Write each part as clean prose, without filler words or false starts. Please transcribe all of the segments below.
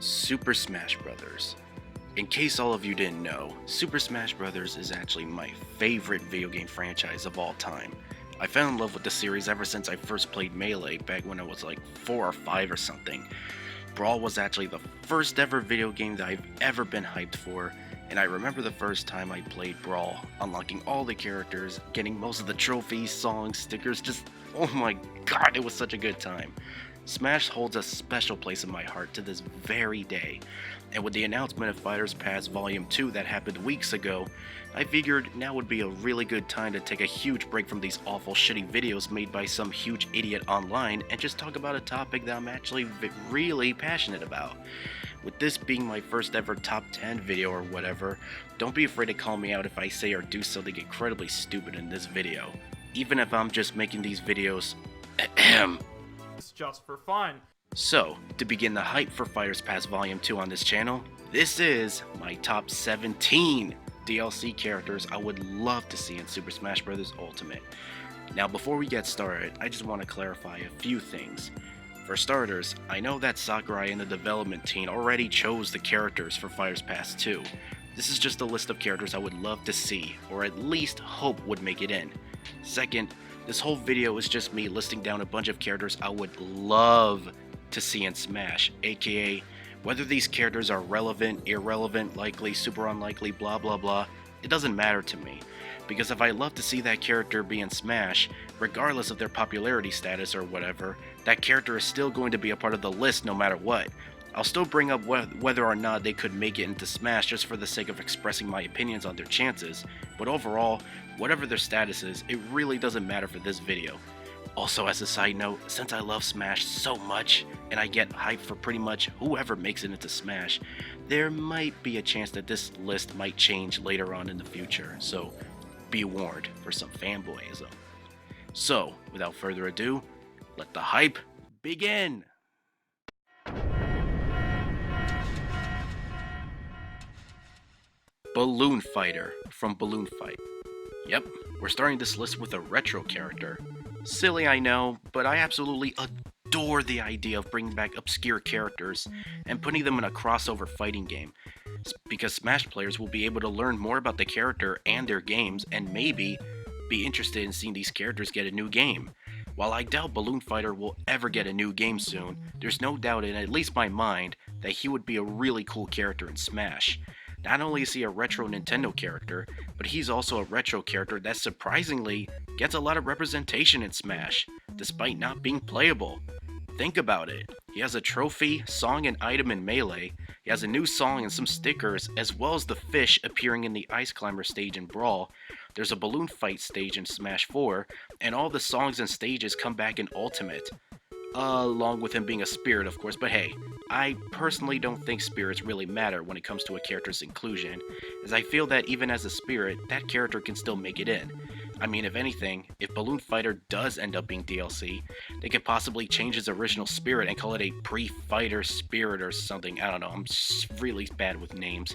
Super Smash Bros. In case all of you didn't know, Super Smash Bros. Is actually my favorite video game franchise of all time. I fell in love with the series ever since I first played Melee back when I was like 4 or 5 or something. Brawl was actually the first ever video game that I've ever been hyped for, and I remember the first time I played Brawl, unlocking all the characters, getting most of the trophies, songs, stickers, just oh my god, it was such a good time. Smash holds a special place in my heart to this very day, and with the announcement of Fighters Pass Volume 2 that happened weeks ago, I figured now would be a really good time to take a huge break from these awful shitty videos made by some huge idiot online and just talk about a topic that I'm actually really passionate about. With this being my first ever top 10 video or whatever, don't be afraid to call me out if I say or do something incredibly stupid in this video, even if I'm just making these videos It's just for fun. So, to begin the hype for Fighters Pass Volume 2 on this channel, this is my top 17 DLC characters I would love to see in Super Smash Bros. Ultimate. Now before we get started, I just want to clarify a few things. For starters, I know that Sakurai and the development team already chose the characters for Fighters Pass 2. This is just a list of characters I would love to see, or at least hope would make it in. Second, this whole video is just me listing down a bunch of characters I would love to see in Smash, aka whether these characters are relevant, irrelevant, likely, super unlikely, blah blah blah, it doesn't matter to me. Because if I love to see that character be in Smash, regardless of their popularity status or whatever, that character is still going to be a part of the list no matter what. I'll still bring up whether or not they could make it into Smash just for the sake of expressing my opinions on their chances, but overall, whatever their status is, it really doesn't matter for this video. Also, as a side note, since I love Smash so much, and I get hyped for pretty much whoever makes it into Smash, there might be a chance that this list might change later on in the future, so be warned for some fanboyism. So, without further ado, let the hype begin! Balloon Fighter from Balloon Fight. Yep, we're starting this list with a retro character. Silly, I know, but I absolutely adore the idea of bringing back obscure characters and putting them in a crossover fighting game, because Smash players will be able to learn more about the character and their games and maybe be interested in seeing these characters get a new game. While I doubt Balloon Fighter will ever get a new game soon, there's no doubt in at least my mind that he would be a really cool character in Smash. Not only is he a retro Nintendo character, but he's also a retro character that surprisingly gets a lot of representation in Smash, despite not being playable. Think about it. He has a trophy, song, and item in Melee, he has a new song and some stickers, as well as the fish appearing in the Ice Climber stage in Brawl. There's a balloon fight stage in Smash 4, and all the songs and stages come back in Ultimate. Along with him being a spirit, of course, but hey, I personally don't think spirits really matter when it comes to a character's inclusion, as I feel that even as a spirit, that character can still make it in. I mean, if anything, if Balloon Fighter does end up being DLC, they could possibly change his original spirit and call it a pre-fighter spirit or something. I don't know, I'm just really bad with names.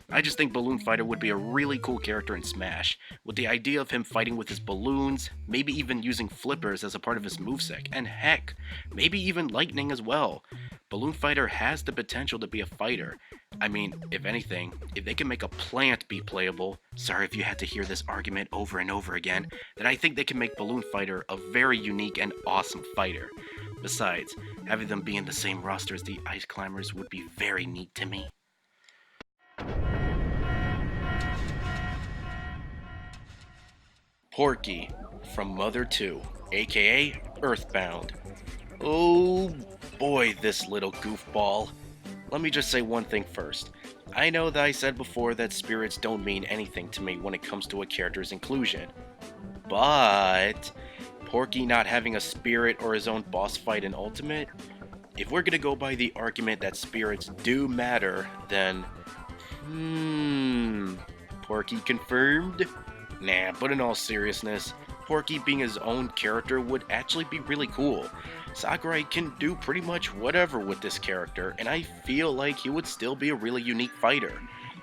I just think Balloon Fighter would be a really cool character in Smash, with the idea of him fighting with his balloons, maybe even using flippers as a part of his moveset, and heck, maybe even lightning as well. Balloon Fighter has the potential to be a fighter. I mean, if anything, if they can make a plant be playable, sorry if you had to hear this argument over and over again, then I think they can make Balloon Fighter a very unique and awesome fighter. Besides, having them be in the same roster as the Ice Climbers would be very neat to me. Porky from Mother 2, aka Earthbound. Oh boy, this little goofball. Let me just say one thing first. I know that I said before that spirits don't mean anything to me when it comes to a character's inclusion. But Porky not having a spirit or his own boss fight in Ultimate? If we're gonna go by the argument that spirits do matter, then Porky confirmed? Nah, but in all seriousness, Porky being his own character would actually be really cool. Sakurai can do pretty much whatever with this character, and I feel like he would still be a really unique fighter.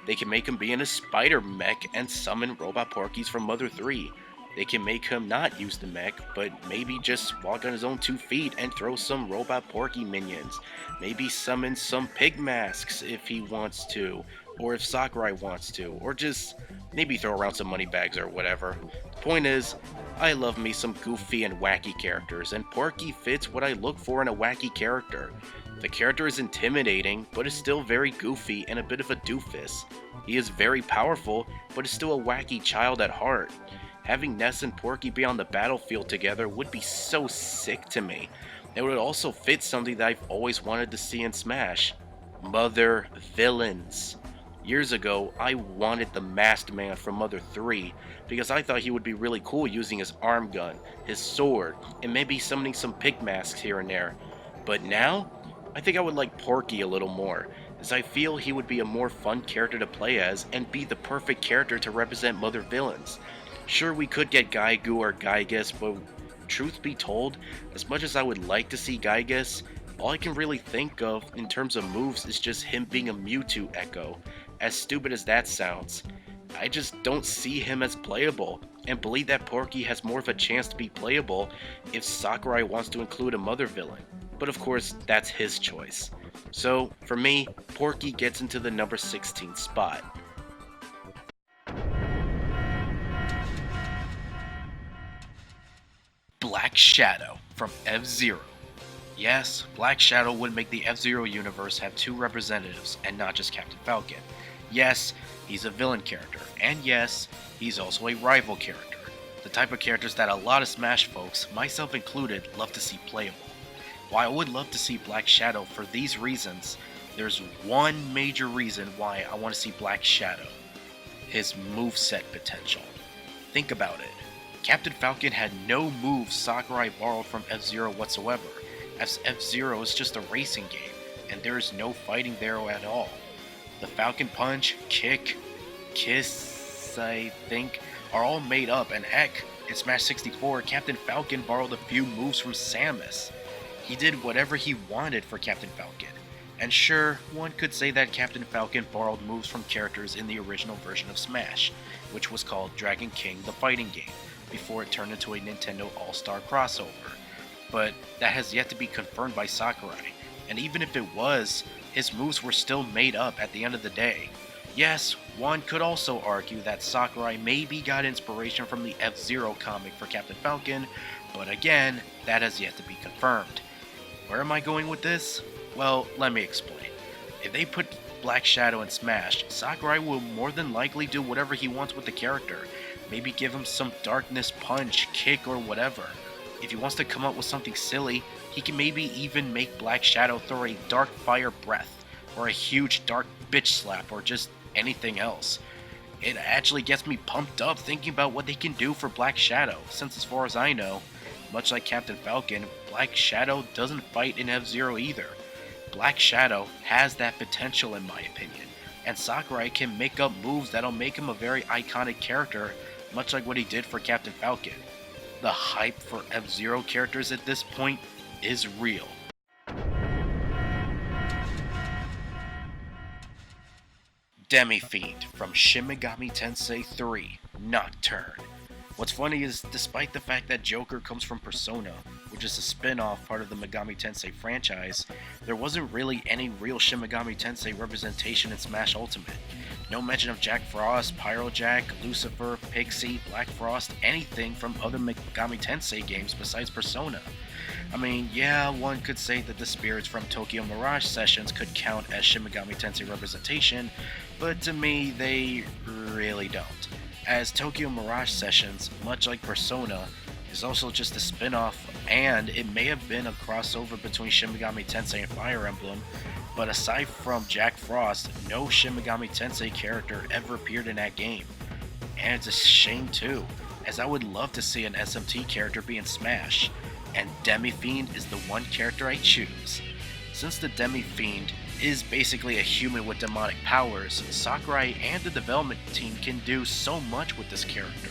They can make him be in a spider mech and summon robot Porkies from Mother 3, They can make him not use the mech, but maybe just walk on his own 2 feet and throw some robot Porky minions. Maybe summon some pig masks if he wants to, or if Sakurai wants to, or just maybe throw around some money bags or whatever. The point is, I love me some goofy and wacky characters, and Porky fits what I look for in a wacky character. The character is intimidating, but is still very goofy and a bit of a doofus. He is very powerful, but is still a wacky child at heart. Having Ness and Porky be on the battlefield together would be so sick to me. It would also fit something that I've always wanted to see in Smash: Mother Villains. Years ago, I wanted the Masked Man from Mother 3 because I thought he would be really cool using his arm gun, his sword, and maybe summoning some pig masks here and there. But now, I think I would like Porky a little more, as I feel he would be a more fun character to play as and be the perfect character to represent Mother Villains. Sure, we could get Gaigu or Gygus, but truth be told, as much as I would like to see Gygus, all I can really think of in terms of moves is just him being a Mewtwo echo. As stupid as that sounds, I just don't see him as playable, and believe that Porky has more of a chance to be playable if Sakurai wants to include a Mother Villain. But of course, that's his choice. So, for me, Porky gets into the number 16 spot. Black Shadow from F-Zero. Yes, Black Shadow would make the F-Zero universe have 2 representatives and not just Captain Falcon. Yes, he's a villain character, and yes, he's also a rival character. The type of characters that a lot of Smash folks, myself included, love to see playable. While I would love to see Black Shadow for these reasons, there's one major reason why I want to see Black Shadow: his moveset potential. Think about it. Captain Falcon had no moves Sakurai borrowed from F-Zero whatsoever, as F-Zero is just a racing game, and there is no fighting there at all. The Falcon Punch, Kick, Kiss, I think, are all made up, and heck, in Smash 64, Captain Falcon borrowed a few moves from Samus. He did whatever he wanted for Captain Falcon. And sure, one could say that Captain Falcon borrowed moves from characters in the original version of Smash, which was called Dragon King the Fighting Game, before it turned into a Nintendo All-Star crossover. But that has yet to be confirmed by Sakurai, and even if it was, his moves were still made up at the end of the day. Yes, one could also argue that Sakurai maybe got inspiration from the F-Zero comic for Captain Falcon, but again, that has yet to be confirmed. Where am I going with this? Well, let me explain. If they put Black Shadow in Smash, Sakurai will more than likely do whatever he wants with the character. Maybe give him some darkness punch, kick, or whatever. If he wants to come up with something silly, he can maybe even make Black Shadow throw a dark fire breath, or a huge dark bitch slap, or just anything else. It actually gets me pumped up thinking about what they can do for Black Shadow, since as far as I know, much like Captain Falcon, Black Shadow doesn't fight in F-Zero either. Black Shadow has that potential in my opinion, and Sakurai can make up moves that'll make him a very iconic character, much like what he did for Captain Falcon. The hype for F-Zero characters at this point is real. Demi-fiend from Shin Megami Tensei 3 Nocturne. What's funny is, despite the fact that Joker comes from Persona, which is a spin-off part of the Megami Tensei franchise, there wasn't really any real Shin Megami Tensei representation in Smash Ultimate. No mention of Jack Frost, Pyro Jack, Lucifer, Pixie, Black Frost, anything from other Megami Tensei games besides Persona. I mean, yeah, one could say that the spirits from Tokyo Mirage Sessions could count as Shin Megami Tensei representation, but to me, they really don't. As Tokyo Mirage Sessions, much like Persona, is also just a spin-off, and it may have been a crossover between Shin Megami Tensei and Fire Emblem, but aside from Jack Frost, no Shin Megami Tensei character ever appeared in that game. And it's a shame too, as I would love to see an SMT character be in Smash, and Demi-fiend is the one character I choose. Since the Demi-fiend is basically a human with demonic powers, Sakurai and the development team can do so much with this character.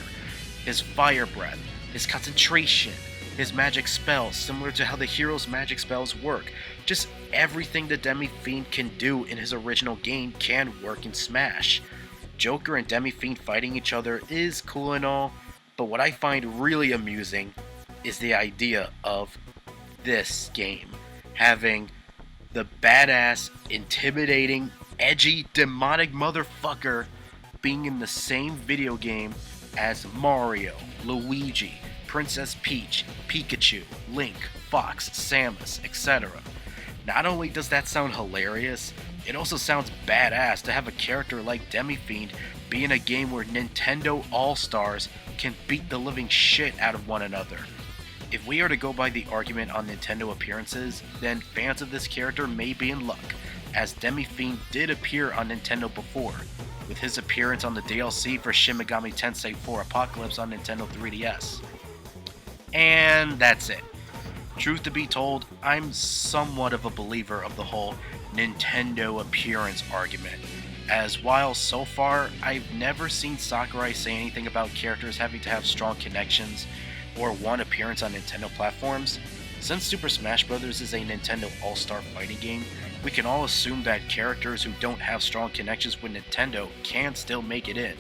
His fire breath, his concentration, his magic spells, similar to how the hero's magic spells work. Just everything the Demi-fiend can do in his original game can work in Smash. Joker and Demi-fiend fighting each other is cool and all, But what I find really amusing is the idea of this game having the badass, intimidating, edgy, demonic motherfucker being in the same video game as Mario, Luigi, Princess Peach, Pikachu, Link, Fox, Samus, etc. Not only does that sound hilarious, it also sounds badass to have a character like Demi-fiend be in a game where Nintendo All-Stars can beat the living shit out of one another. If we are to go by the argument on Nintendo appearances, then fans of this character may be in luck, as Demi-fiend did appear on Nintendo before, with his appearance on the DLC for Shin Megami Tensei 4 Apocalypse on Nintendo 3DS. And that's it. Truth to be told, I'm somewhat of a believer of the whole Nintendo appearance argument, as while so far I've never seen Sakurai say anything about characters having to have strong connections or one appearance on Nintendo platforms, since Super Smash Bros. Is a Nintendo All-Star fighting game, we can all assume that characters who don't have strong connections with Nintendo can still make it in,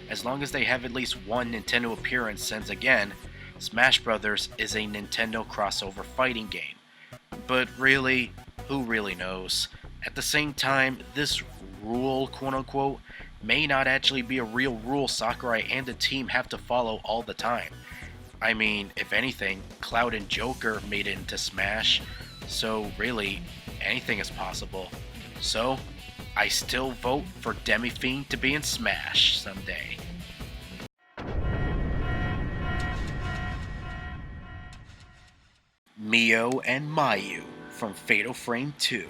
as long as they have at least one Nintendo appearance, since again, Smash Bros. Is a Nintendo crossover fighting game. But really, who really knows? At the same time, this rule, quote-unquote, may not actually be a real rule Sakurai and the team have to follow all the time. I mean, if anything, Cloud and Joker made it into Smash, so really, anything is possible. So, I still vote for Demi-fiend to be in Smash someday. Mio and Mayu from Fatal Frame 2.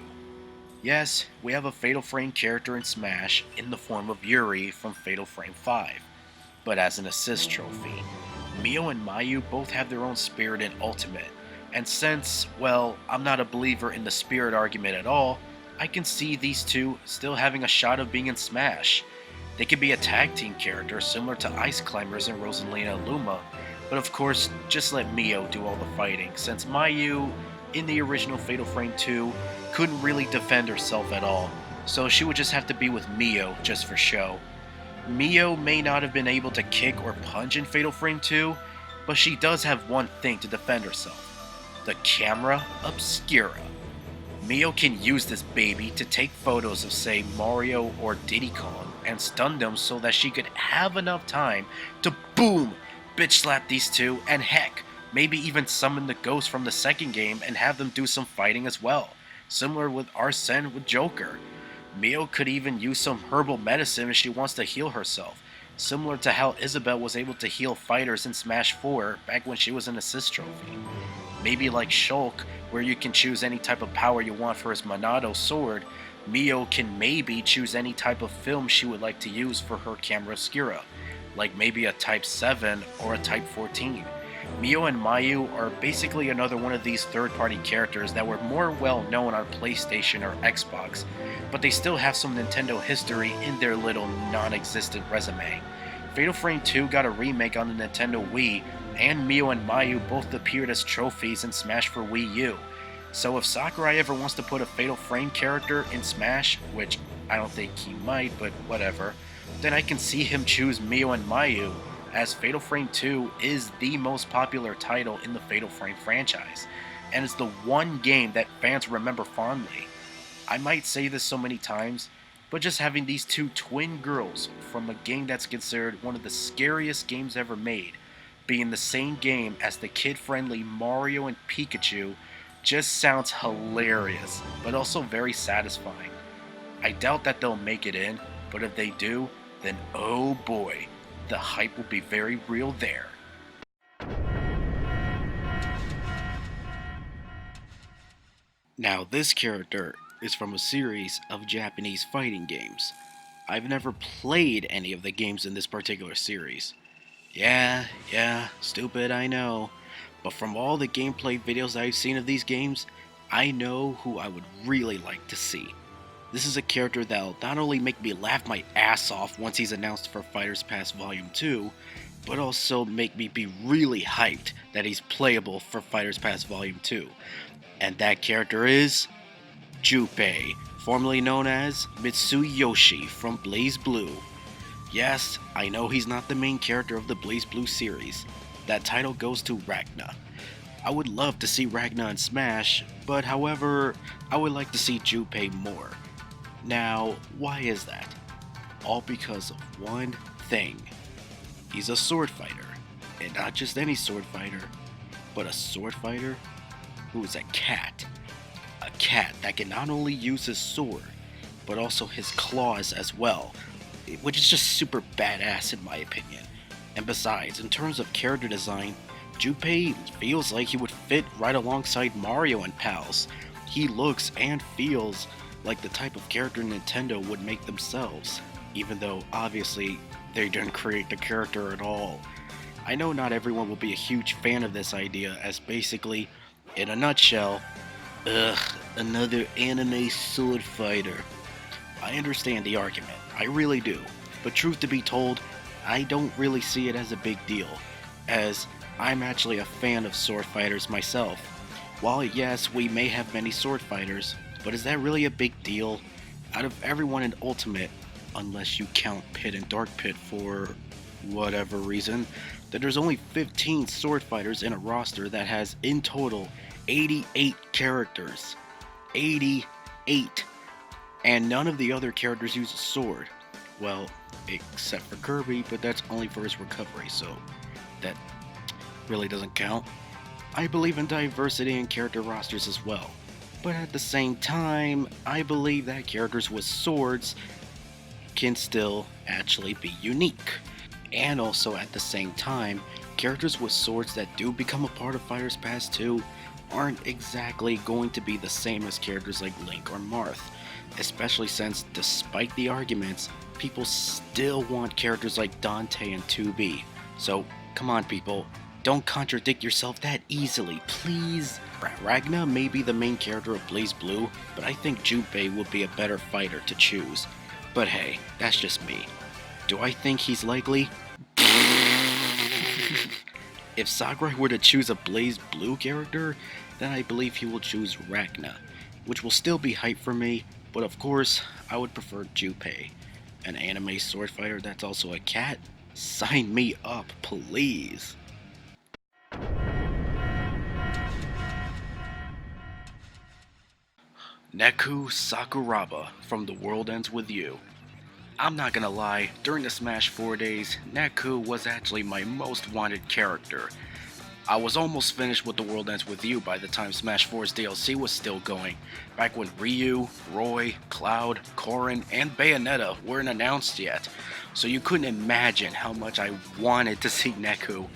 Yes, we have a Fatal Frame character in Smash in the form of Yuri from Fatal Frame 5, but as an assist trophy. Mio and Mayu both have their own spirit in Ultimate, and since, well, I'm not a believer in the spirit argument at all, I can see these two still having a shot of being in Smash. They could be a tag team character similar to Ice Climbers and Rosalina Luma, but of course, just let Mio do all the fighting, since Mayu, in the original Fatal Frame 2, couldn't really defend herself at all, so she would just have to be with Mio just for show. Mio may not have been able to kick or punch in Fatal Frame 2, but she does have one thing to defend herself: the camera obscura. Mio can use this baby to take photos of, say, Mario or Diddy Kong and stun them so that she could have enough time to boom, bitch slap these two, and heck, maybe even summon the ghost from the second game and have them do some fighting as well, similar with Arsene with Joker. Mio could even use some herbal medicine if she wants to heal herself, similar to how Isabelle was able to heal fighters in Smash 4 back when she was an assist trophy. Maybe like Shulk, where you can choose any type of power you want for his Monado sword, Mio can maybe choose any type of film she would like to use for her camera obscura, like maybe a Type 7 or a Type 14. Mio and Mayu are basically another one of these third-party characters that were more well known on PlayStation or Xbox, but they still have some Nintendo history in their little non-existent resume. Fatal Frame 2 got a remake on the Nintendo Wii, and Mio and Mayu both appeared as trophies in Smash for Wii U. So if Sakurai ever wants to put a Fatal Frame character in Smash, which I don't think he might, but whatever, then I can see him choose Mio and Mayu, as Fatal Frame 2 is the most popular title in the Fatal Frame franchise, and it's the one game that fans remember fondly. I might say this so many times, but just having these two twin girls from a game that's considered one of the scariest games ever made be in the same game as the kid-friendly Mario and Pikachu just sounds hilarious, but also very satisfying. I doubt that they'll make it in, but if they do, then oh boy, the hype will be very real there. Now this character is from a series of Japanese fighting games. I've never played any of the games in this particular series. Yeah, stupid, I know. But from all the gameplay videos I've seen of these games, I know who I would really like to see. This is a character that'll not only make me laugh my ass off once he's announced for Fighters Pass Volume 2, but also make me be really hyped that he's playable for Fighters Pass Volume 2. And that character is Jubei, formerly known as Mitsuyoshi from BlazBlue. Yes, I know he's not the main character of the BlazBlue series. That title goes to Ragna. I would love to see Ragna in Smash, but however, I would like to see Jubei more. Now, why is that? All because of one thing. He's a sword fighter, and not just any sword fighter, but a sword fighter who is a cat. A cat that can not only use his sword, but also his claws as well, which is just super badass in my opinion. And besides, in terms of character design, Jubei feels like he would fit right alongside Mario and pals. He looks and feels like the type of character Nintendo would make themselves, even though obviously they didn't create the character at all. I know not everyone will be a huge fan of this idea, as basically, in a nutshell, ugh, another anime sword fighter. I understand the argument, I really do, but truth to be told, I don't really see it as a big deal, as I'm actually a fan of sword fighters myself. While yes, we may have many sword fighters, but is that really a big deal? Out of everyone in Ultimate, unless you count Pit and Dark Pit for whatever reason, then there's only 15 sword fighters in a roster that has in total 88 characters. 88! And none of the other characters use a sword. Well, except for Kirby, but that's only for his recovery, so that really doesn't count. I believe in diversity in character rosters as well, but at the same time, I believe that characters with swords can still actually be unique. And also at the same time, characters with swords that do become a part of Fighters Pass 2 aren't exactly going to be the same as characters like Link or Marth, especially since, despite the arguments, people still want characters like Dante and 2B. So, come on people, don't contradict yourself that easily, please. Ragna may be the main character of BlazBlue, but I think Jubei would be a better fighter to choose. But hey, that's just me. Do I think he's likely? If Sakurai were to choose a BlazBlue character, then I believe he will choose Ragna, which will still be hype for me, but of course, I would prefer Jubei. An anime sword fighter that's also a cat? Sign me up, please. Neku Sakuraba from The World Ends With You. I'm not gonna lie, during the Smash 4 days, Neku was actually my most wanted character. I was almost finished with The World Ends With You by the time Smash 4's DLC was still going, back when Ryu, Roy, Cloud, Corrin, and Bayonetta weren't announced yet, so you couldn't imagine how much I wanted to see Neku.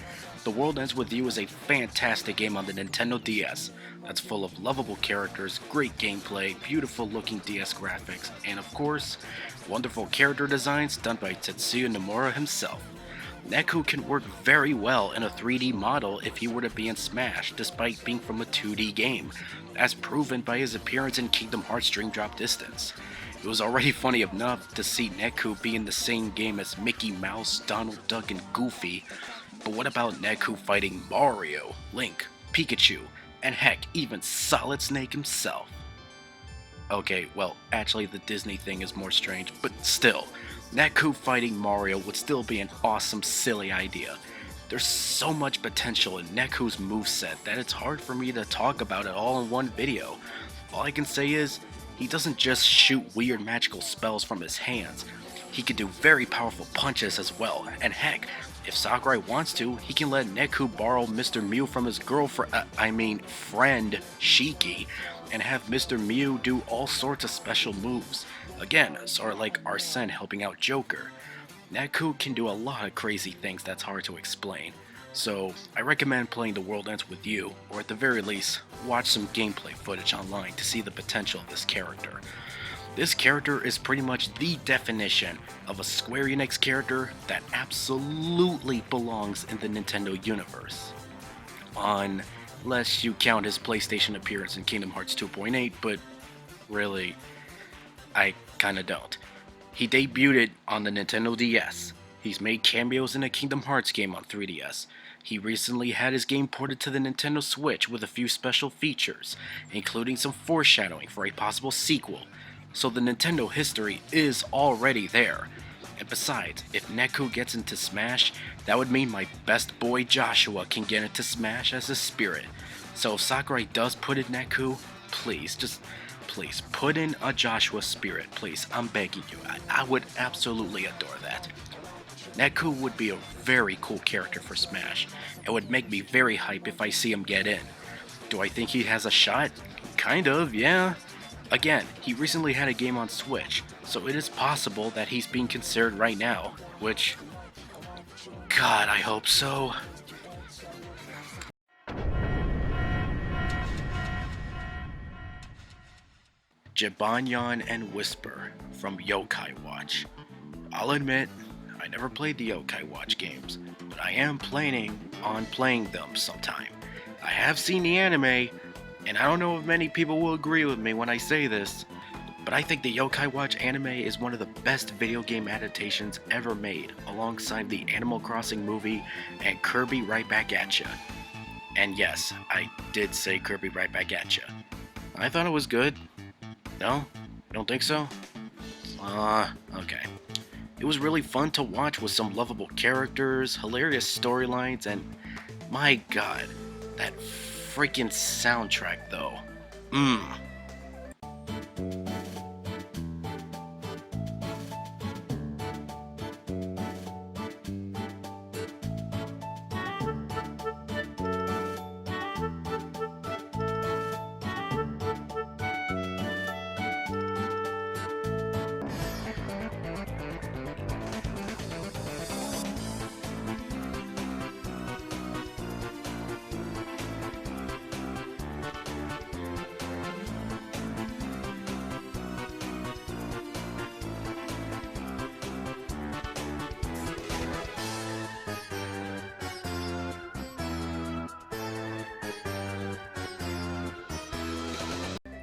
The World Ends With You is a fantastic game on the Nintendo DS that's full of lovable characters, great gameplay, beautiful looking DS graphics, and of course, wonderful character designs done by Tetsuya Nomura himself. Neku can work very well in a 3D model if he were to be in Smash, despite being from a 2D game, as proven by his appearance in Kingdom Hearts Dream Drop Distance. It was already funny enough to see Neku be in the same game as Mickey Mouse, Donald Duck, and Goofy, but what about Neku fighting Mario, Link, Pikachu, and heck, even Solid Snake himself? Okay, well, actually the Disney thing is more strange, but still, Neku fighting Mario would still be an awesome, silly idea. There's so much potential in Neku's moveset that it's hard for me to talk about it all in one video. All I can say is, he doesn't just shoot weird magical spells from his hands. He can do very powerful punches as well, and heck, if Sakurai wants to, he can let Neku borrow Mr. Mew from his friend Shiki, and have Mr. Mew do all sorts of special moves. Again, sort of like Arsene helping out Joker. Neku can do a lot of crazy things that's hard to explain. So, I recommend playing The World Ends With You, or at the very least, watch some gameplay footage online to see the potential of this character. This character is pretty much the definition of a Square Enix character that absolutely belongs in the Nintendo universe. Unless you count his PlayStation appearance in Kingdom Hearts 2.8, but really, I kinda don't. He debuted on the Nintendo DS. He's made cameos in a Kingdom Hearts game on 3DS. He recently had his game ported to the Nintendo Switch with a few special features, including some foreshadowing for a possible sequel. So the Nintendo history is already there. And besides, if Neku gets into Smash, that would mean my best boy Joshua can get into Smash as a spirit. So if Sakurai does put in Neku, please, just please put in a Joshua spirit, please. I'm begging you. I would absolutely adore that. Neku would be a very cool character for Smash, and would make me very hype if I see him get in. Do I think he has a shot? Kind of, yeah. Again, he recently had a game on Switch, so it is possible that he's being considered right now, which... God, I hope so. Jibanyan and Whisper from Yokai Watch. I'll admit, I never played the Yokai Watch games, but I am planning on playing them sometime. I have seen the anime, and I don't know if many people will agree with me when I say this, but I think the Yokai Watch anime is one of the best video game adaptations ever made, alongside the Animal Crossing movie and Kirby Right Back At Ya. And yes, I did say Kirby Right Back At Ya. I thought it was good. No? You don't think so? Okay. It was really fun to watch with some lovable characters, hilarious storylines, and my god, that freaking soundtrack though.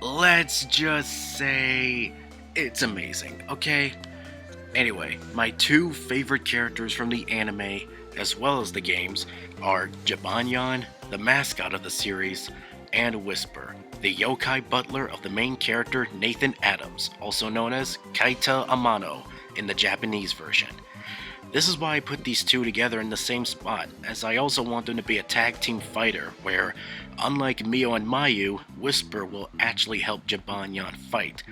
Let's just say it's amazing, okay? Anyway, my two favorite characters from the anime, as well as the games, are Jibanyan, the mascot of the series, and Whisper, the yokai butler of the main character Nathan Adams, also known as Kaita Amano in the Japanese version. This is why I put these two together in the same spot, as I also want them to be a tag team fighter, where, unlike Mio and Mayu, Whisper will actually help Jibanyan fight.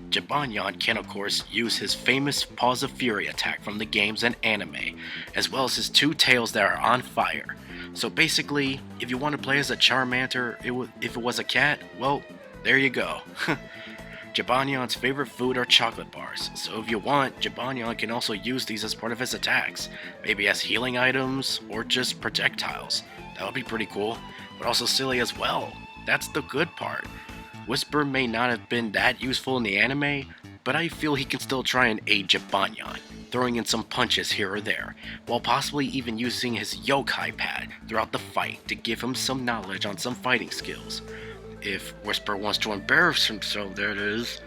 Jibanyan can of course use his famous Paws of Fury attack from the games and anime, as well as his two tails that are on fire. So basically, if you want to play as a Charmander if it was a cat, well, there you go. Jibanyan's favorite food are chocolate bars, so if you want, Jibanyan can also use these as part of his attacks, maybe as healing items, or just projectiles. That would be pretty cool, but also silly as well. That's the good part. Whisper may not have been that useful in the anime, but I feel he can still try and aid Jibanyan, throwing in some punches here or there, while possibly even using his yokai pad throughout the fight to give him some knowledge on some fighting skills. If Whisper wants to embarrass himself, that is.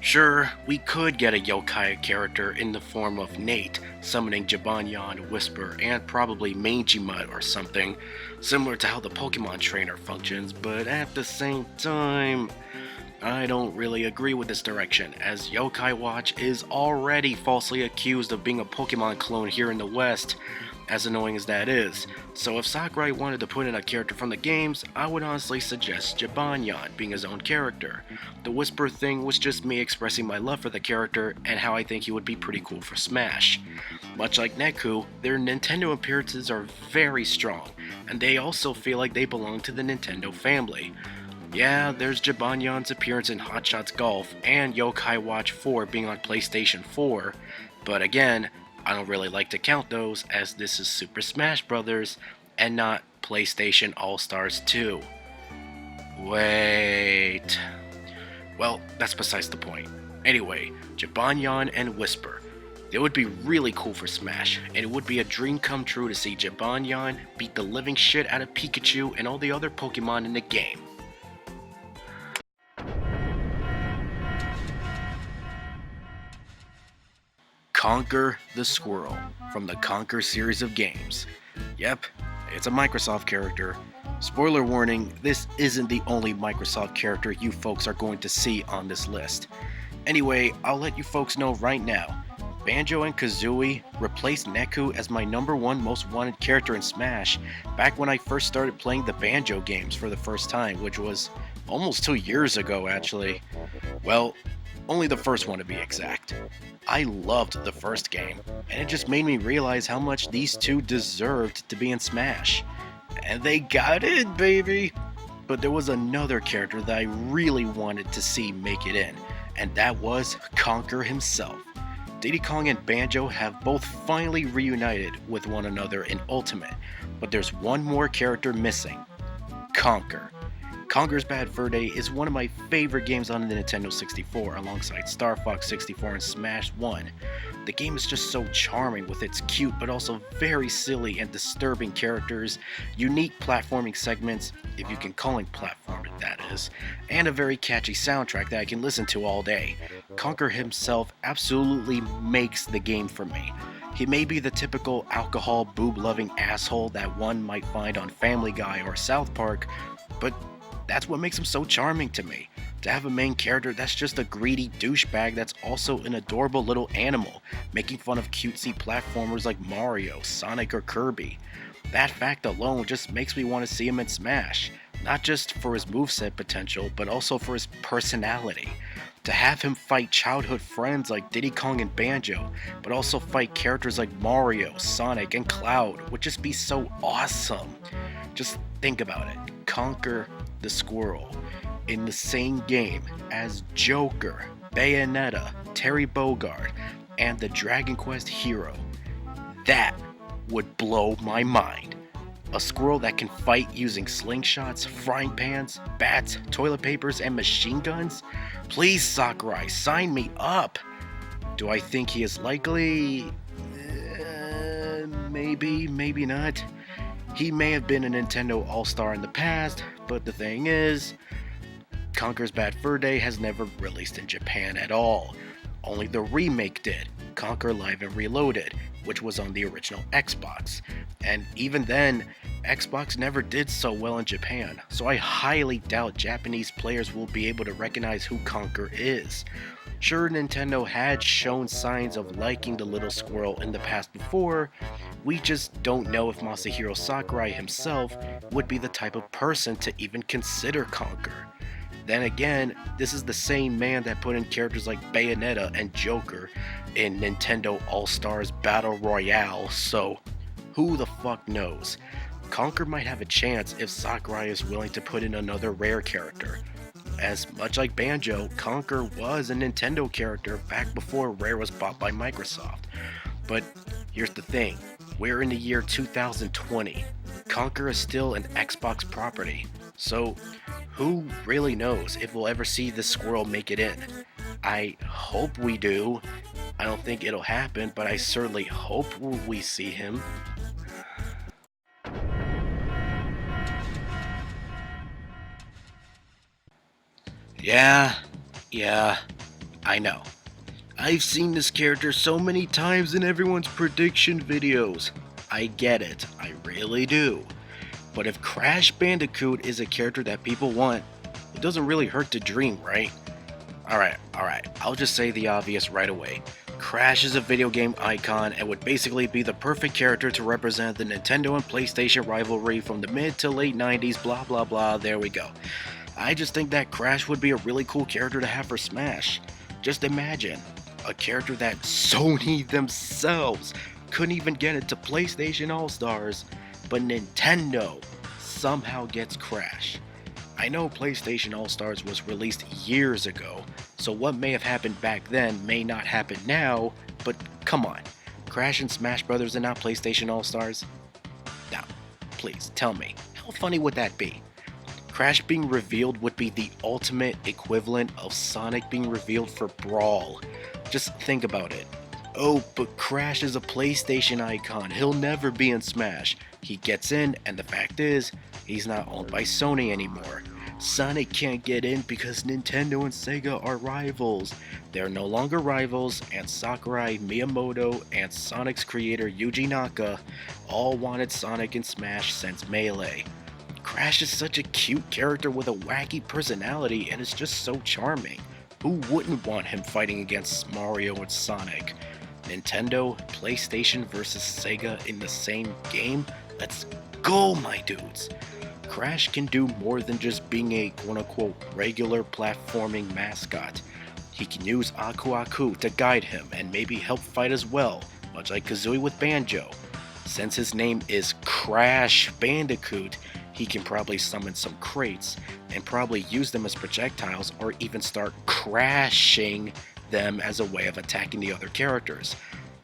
Sure, we could get a yokai character in the form of Nate, summoning Jibanyan, Whisper, and probably Mangy Mutt or something, similar to how the Pokemon trainer functions, but at the same time, I don't really agree with this direction, as Yokai Watch is already falsely accused of being a Pokemon clone here in the West, as annoying as that is. So if Sakurai wanted to put in a character from the games, I would honestly suggest Jibanyan being his own character. The Whisper thing was just me expressing my love for the character and how I think he would be pretty cool for Smash. Much like Neku, their Nintendo appearances are very strong, and they also feel like they belong to the Nintendo family. Yeah, there's Jibanyan's appearance in Hot Shots Golf and Yokai Watch 4 being on PlayStation 4, but again, I don't really like to count those, as this is Super Smash Bros. And not PlayStation All-Stars 2. Wait. Well, that's besides the point. Anyway, Jibanyan and Whisper. They would be really cool for Smash, and it would be a dream come true to see Jibanyan beat the living shit out of Pikachu and all the other Pokemon in the game. Conker the Squirrel from the Conker series of games. Yep, it's a Microsoft character. Spoiler warning, this isn't the only Microsoft character you folks are going to see on this list. Anyway, I'll let you folks know right now. Banjo and Kazooie replaced Neku as my #1 most wanted character in Smash back when I first started playing the Banjo games for the first time, which was almost 2 years ago actually. Well, only the first one to be exact. I loved the first game, and it just made me realize how much these two deserved to be in Smash. And they got it, baby! But there was another character that I really wanted to see make it in, and that was Conker himself. Diddy Kong and Banjo have both finally reunited with one another in Ultimate, but there's one more character missing: Conker. Conker's Bad Fur Day is one of my favorite games on the Nintendo 64 alongside Star Fox 64 and Smash 1. The game is just so charming with its cute but also very silly and disturbing characters, unique platforming segments, if you can call it platforming that is, and a very catchy soundtrack that I can listen to all day. Conker himself absolutely makes the game for me. He may be the typical alcohol boob-loving asshole that one might find on Family Guy or South Park, but that's what makes him so charming to me. To have a main character that's just a greedy douchebag that's also an adorable little animal, making fun of cutesy platformers like Mario, Sonic, or Kirby. That fact alone just makes me want to see him in Smash, not just for his moveset potential, but also for his personality. To have him fight childhood friends like Diddy Kong and Banjo, but also fight characters like Mario, Sonic, and Cloud would just be so awesome. Just think about it. Conker the Squirrel in the same game as Joker, Bayonetta, Terry Bogard, and the Dragon Quest hero. That would blow my mind. A squirrel that can fight using slingshots, frying pans, bats, toilet papers, and machine guns? Please, Sakurai, sign me up! Do I think he is likely? Maybe, maybe not. He may have been a Nintendo All-Star in the past, but the thing is, Conker's Bad Fur Day has never released in Japan at all. Only the remake did, Conker Live and Reloaded, which was on the original Xbox. And even then, Xbox never did so well in Japan, so I highly doubt Japanese players will be able to recognize who Conker is. Sure, Nintendo had shown signs of liking the little squirrel in the past before, we just don't know if Masahiro Sakurai himself would be the type of person to even consider Conker. Then again, this is the same man that put in characters like Bayonetta and Joker in Nintendo All-Stars Battle Royale, so who the fuck knows? Conker might have a chance if Sakurai is willing to put in another rare character. As much like Banjo, Conker was a Nintendo character back before Rare was bought by Microsoft. But here's the thing, we're in the year 2020. Conker is still an Xbox property, so who really knows if we'll ever see this squirrel make it in? I hope we do. I don't think it'll happen, but I certainly hope we see him. Yeah, I know. I've seen this character so many times in everyone's prediction videos. I get it, I really do. But if Crash Bandicoot is a character that people want, it doesn't really hurt to dream, right? Alright, I'll just say the obvious right away. Crash is a video game icon and would basically be the perfect character to represent the Nintendo and PlayStation rivalry from the mid to late 90s, blah blah blah, there we go. I just think that Crash would be a really cool character to have for Smash. Just imagine, a character that Sony themselves couldn't even get into PlayStation All-Stars, but Nintendo somehow gets Crash. I know PlayStation All-Stars was released years ago, so what may have happened back then may not happen now, but come on, Crash and Smash Brothers are not PlayStation All-Stars? Now, please tell me, how funny would that be? Crash being revealed would be the ultimate equivalent of Sonic being revealed for Brawl. Just think about it. Oh, but Crash is a PlayStation icon, he'll never be in Smash. He gets in, and the fact is, he's not owned by Sony anymore. Sonic can't get in because Nintendo and Sega are rivals. They're no longer rivals, and Sakurai, Miyamoto, and Sonic's creator Yuji Naka all wanted Sonic in Smash since Melee. Crash is such a cute character with a wacky personality, and is just so charming. Who wouldn't want him fighting against Mario and Sonic? Nintendo, PlayStation versus Sega in the same game? Let's go, my dudes! Crash can do more than just being a quote-unquote regular platforming mascot. He can use Aku Aku to guide him and maybe help fight as well, much like Kazooie with Banjo. Since his name is Crash Bandicoot, he can probably summon some crates and probably use them as projectiles or even start crashing them as a way of attacking the other characters.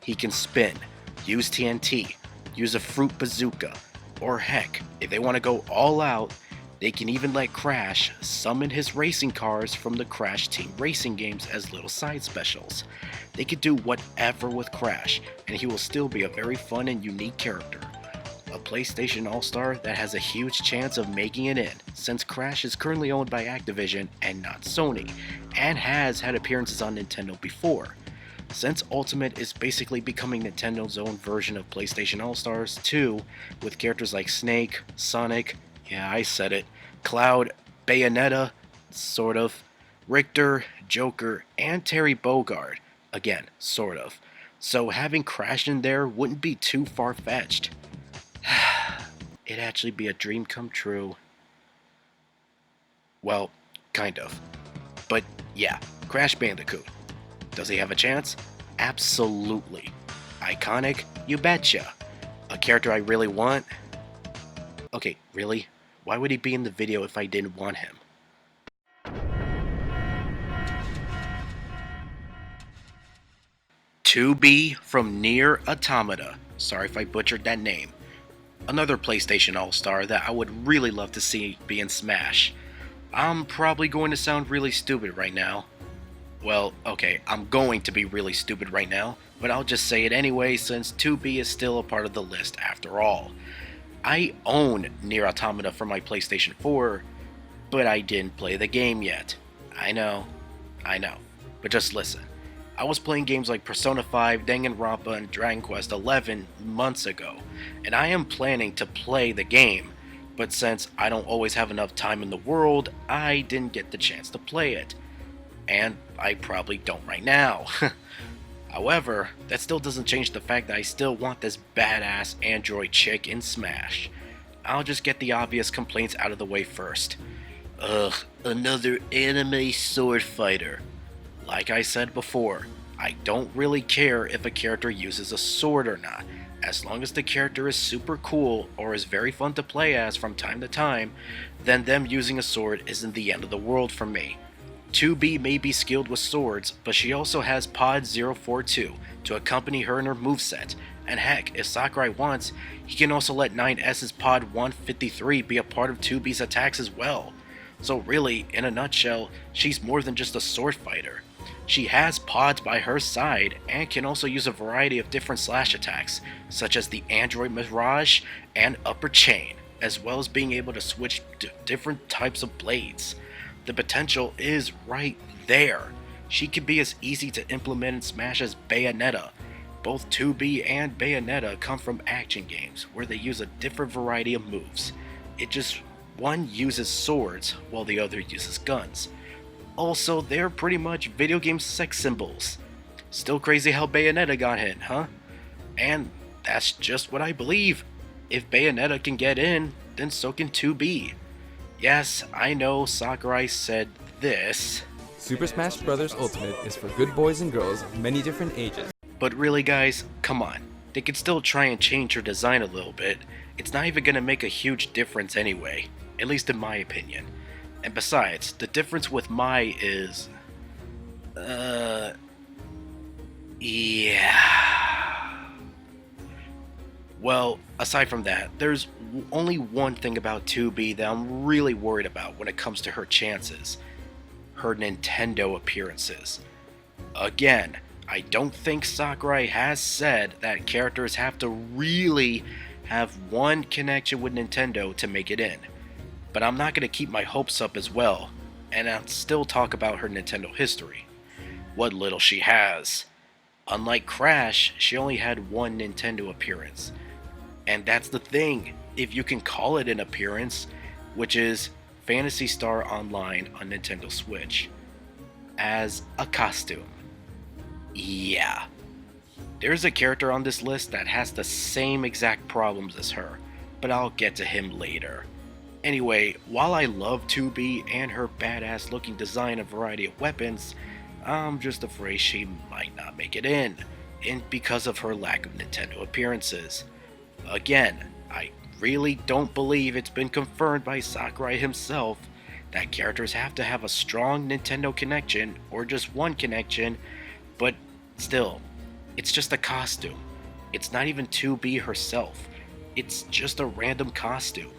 He can spin, use TNT, use a fruit bazooka, or heck, if they want to go all out, they can even let Crash summon his racing cars from the Crash Team racing games as little side specials. They could do whatever with Crash, and he will still be a very fun and unique character. A PlayStation All-Star that has a huge chance of making it in, since Crash is currently owned by Activision and not Sony, and has had appearances on Nintendo before. Since Ultimate is basically becoming Nintendo's own version of PlayStation All-Stars 2, with characters like Snake, Sonic, yeah, I said it, Cloud, Bayonetta, sort of, Richter, Joker, and Terry Bogard, again, sort of. So having Crash in there wouldn't be too far-fetched. It'd actually be a dream come true. Well, kind of. But yeah, Crash Bandicoot. Does he have a chance? Absolutely. Iconic? You betcha. A character I really want? Okay, really? Why would he be in the video if I didn't want him? Jubei from Nier Automata. Sorry if I butchered that name. Another PlayStation All-Star that I would really love to see be in Smash. I'm probably going to sound really stupid right now. Well, okay, I'm going to be really stupid right now, but I'll just say it anyway since Jubei is still a part of the list after all. I own Nier Automata for my PlayStation 4, but I didn't play the game yet. I know, but just listen. I was playing games like Persona 5, Danganronpa, and Dragon Quest 11 months ago, and I am planning to play the game, but since I don't always have enough time in the world, I didn't get the chance to play it. And I probably don't right now. However, that still doesn't change the fact that I still want this badass android chick in Smash. I'll just get the obvious complaints out of the way first. Ugh, another anime sword fighter. Like I said before, I don't really care if a character uses a sword or not. As long as the character is super cool or is very fun to play as from time to time, then them using a sword isn't the end of the world for me. Jubei may be skilled with swords, but she also has Pod 042 to accompany her in her moveset, and heck, if Sakurai wants, he can also let 9S's Pod 153 be a part of Jubei's attacks as well. So really, in a nutshell, she's more than just a sword fighter. She has pods by her side and can also use a variety of different slash attacks, such as the Android Mirage and Upper Chain, as well as being able to switch to different types of blades. The potential is right there. She can be as easy to implement in Smash as Bayonetta. Both Jubei and Bayonetta come from action games, where they use a different variety of moves. It just one uses swords, while the other uses guns. Also, they're pretty much video game sex symbols. Still crazy how Bayonetta got in, huh? And that's just what I believe. If Bayonetta can get in, then so can Jubei. Yes, I know Sakurai said this. Super Smash Bros. Ultimate is for good boys and girls of many different ages. But really guys, come on. They could still try and change her design a little bit. It's not even gonna make a huge difference anyway. At least in my opinion. And besides, the difference with Mai is... yeah... Well, aside from that, there's only one thing about Jubei that I'm really worried about when it comes to her chances. Her Nintendo appearances. Again, I don't think Sakurai has said that characters have to really have one connection with Nintendo to make it in. But I'm not going to keep my hopes up as well, and I'll still talk about her Nintendo history. What little she has. Unlike Crash, she only had one Nintendo appearance. And that's the thing, if you can call it an appearance, which is Phantasy Star Online on Nintendo Switch. As a costume. Yeah. There's a character on this list that has the same exact problems as her, but I'll get to him later. Anyway, while I love 2B and her badass looking design and variety of weapons, I'm just afraid she might not make it in, and because of her lack of Nintendo appearances. Again, I really don't believe it's been confirmed by Sakurai himself that characters have to have a strong Nintendo connection or just one connection, but still, it's just a costume. It's not even 2B herself. It's just a random costume.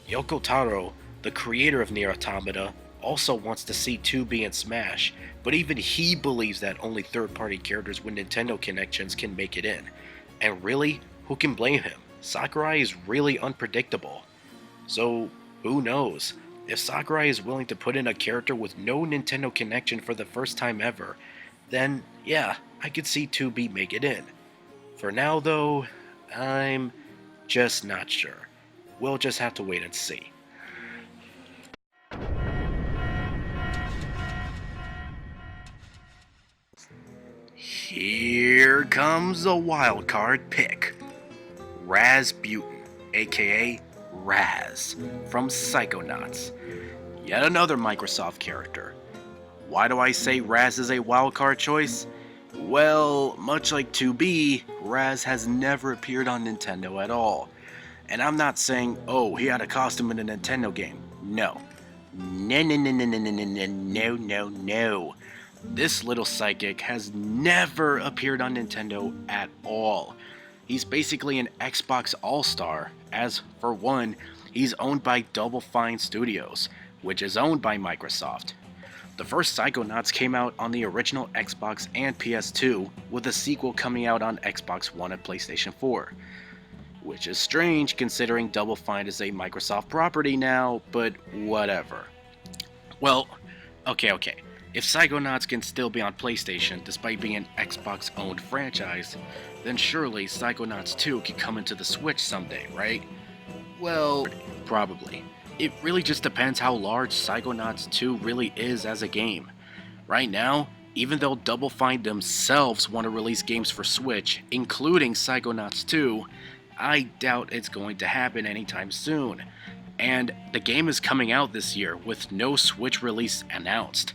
Yoko Taro, the creator of Nier Automata, also wants to see 2B in Smash, but even he believes that only third-party characters with Nintendo connections can make it in. And really, who can blame him? Sakurai is really unpredictable. So, who knows? If Sakurai is willing to put in a character with no Nintendo connection for the first time ever, then yeah, I could see 2B make it in. For now though, I'm just not sure. We'll just have to wait and see. Here comes a wildcard pick. Rasputin, aka Raz, from Psychonauts. Yet another Microsoft character. Why do I say Raz is a wildcard choice? Well, much like 2B, Raz has never appeared on Nintendo at all. And I'm not saying, oh, he had a costume in a Nintendo game. No. No. This little psychic has never appeared on Nintendo at all. He's basically an Xbox All-Star, as, for one, he's owned by Double-Fine Studios, which is owned by Microsoft. The first Psychonauts came out on the original Xbox and PS2, with a sequel coming out on Xbox One and PlayStation 4. Which is strange considering Double Fine is a Microsoft property now, but whatever. Well, okay. If Psychonauts can still be on PlayStation despite being an Xbox-owned franchise, then surely Psychonauts 2 could come into the Switch someday, right? Well, probably. It really just depends how large Psychonauts 2 really is as a game. Right now, even though Double Fine themselves want to release games for Switch, including Psychonauts 2, I doubt it's going to happen anytime soon. And the game is coming out this year with no Switch release announced.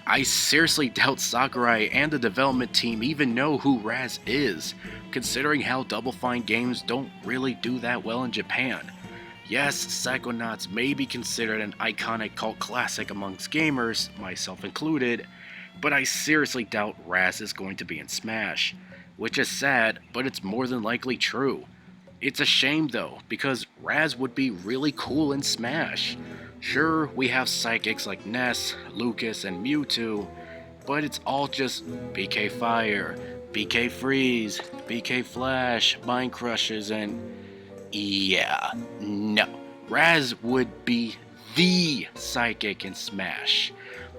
I seriously doubt Sakurai and the development team even know who Raz is, considering how Double Fine games don't really do that well in Japan. Yes, Psychonauts may be considered an iconic cult classic amongst gamers, myself included, but I seriously doubt Raz is going to be in Smash. Which is sad, but it's more than likely true. It's a shame though, because Raz would be really cool in Smash. Sure, we have psychics like Ness, Lucas, and Mewtwo, but it's all just BK Fire, BK Freeze, BK Flash, Mind Crushes, and yeah, no. Raz would be the psychic in Smash,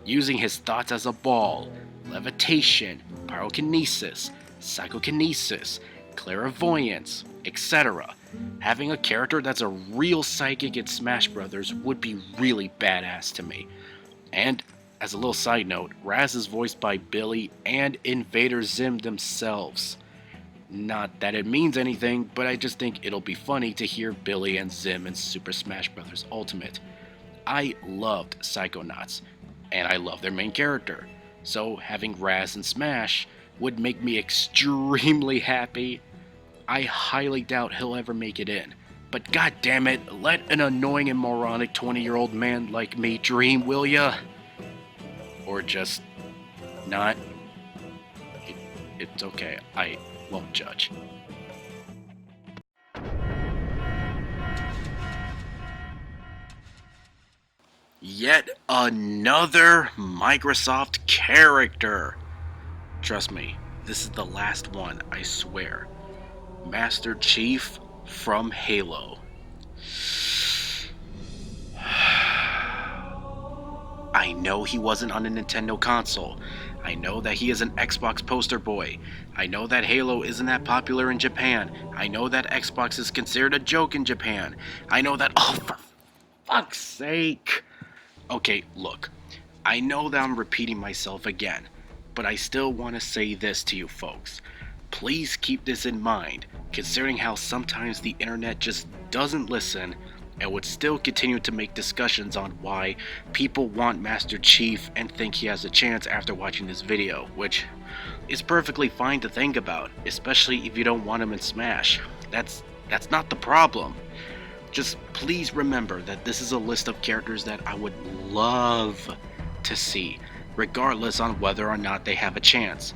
using his thoughts as a ball, levitation, pyrokinesis, psychokinesis, clairvoyance, etc. Having a character that's a real psychic in Smash Bros. Would be really badass to me. And, as a little side note, Raz is voiced by Billy and Invader Zim themselves. Not that it means anything, but I just think it'll be funny to hear Billy and Zim in Super Smash Bros. Ultimate. I loved Psychonauts, and I love their main character, so having Raz in Smash would make me extremely happy. I highly doubt he'll ever make it in, but god damn it, let an annoying and moronic 20-year-old man like me dream, will ya? Or just not. It's okay, I won't judge. Yet another Microsoft character. Trust me, this is the last one, I swear. Master Chief from Halo. I know he wasn't on a Nintendo console. I know that he is an Xbox poster boy. I know that Halo isn't that popular in Japan. I know that Xbox is considered a joke in Japan. I know that, oh, for fuck's sake. Okay, look, I know that I'm repeating myself again, but I still want to say this to you folks. Please keep this in mind, considering how sometimes the internet just doesn't listen and would still continue to make discussions on why people want Master Chief and think he has a chance after watching this video, which is perfectly fine to think about, especially if you don't want him in Smash. That's not the problem. Just please remember that this is a list of characters that I would love to see, regardless on whether or not they have a chance.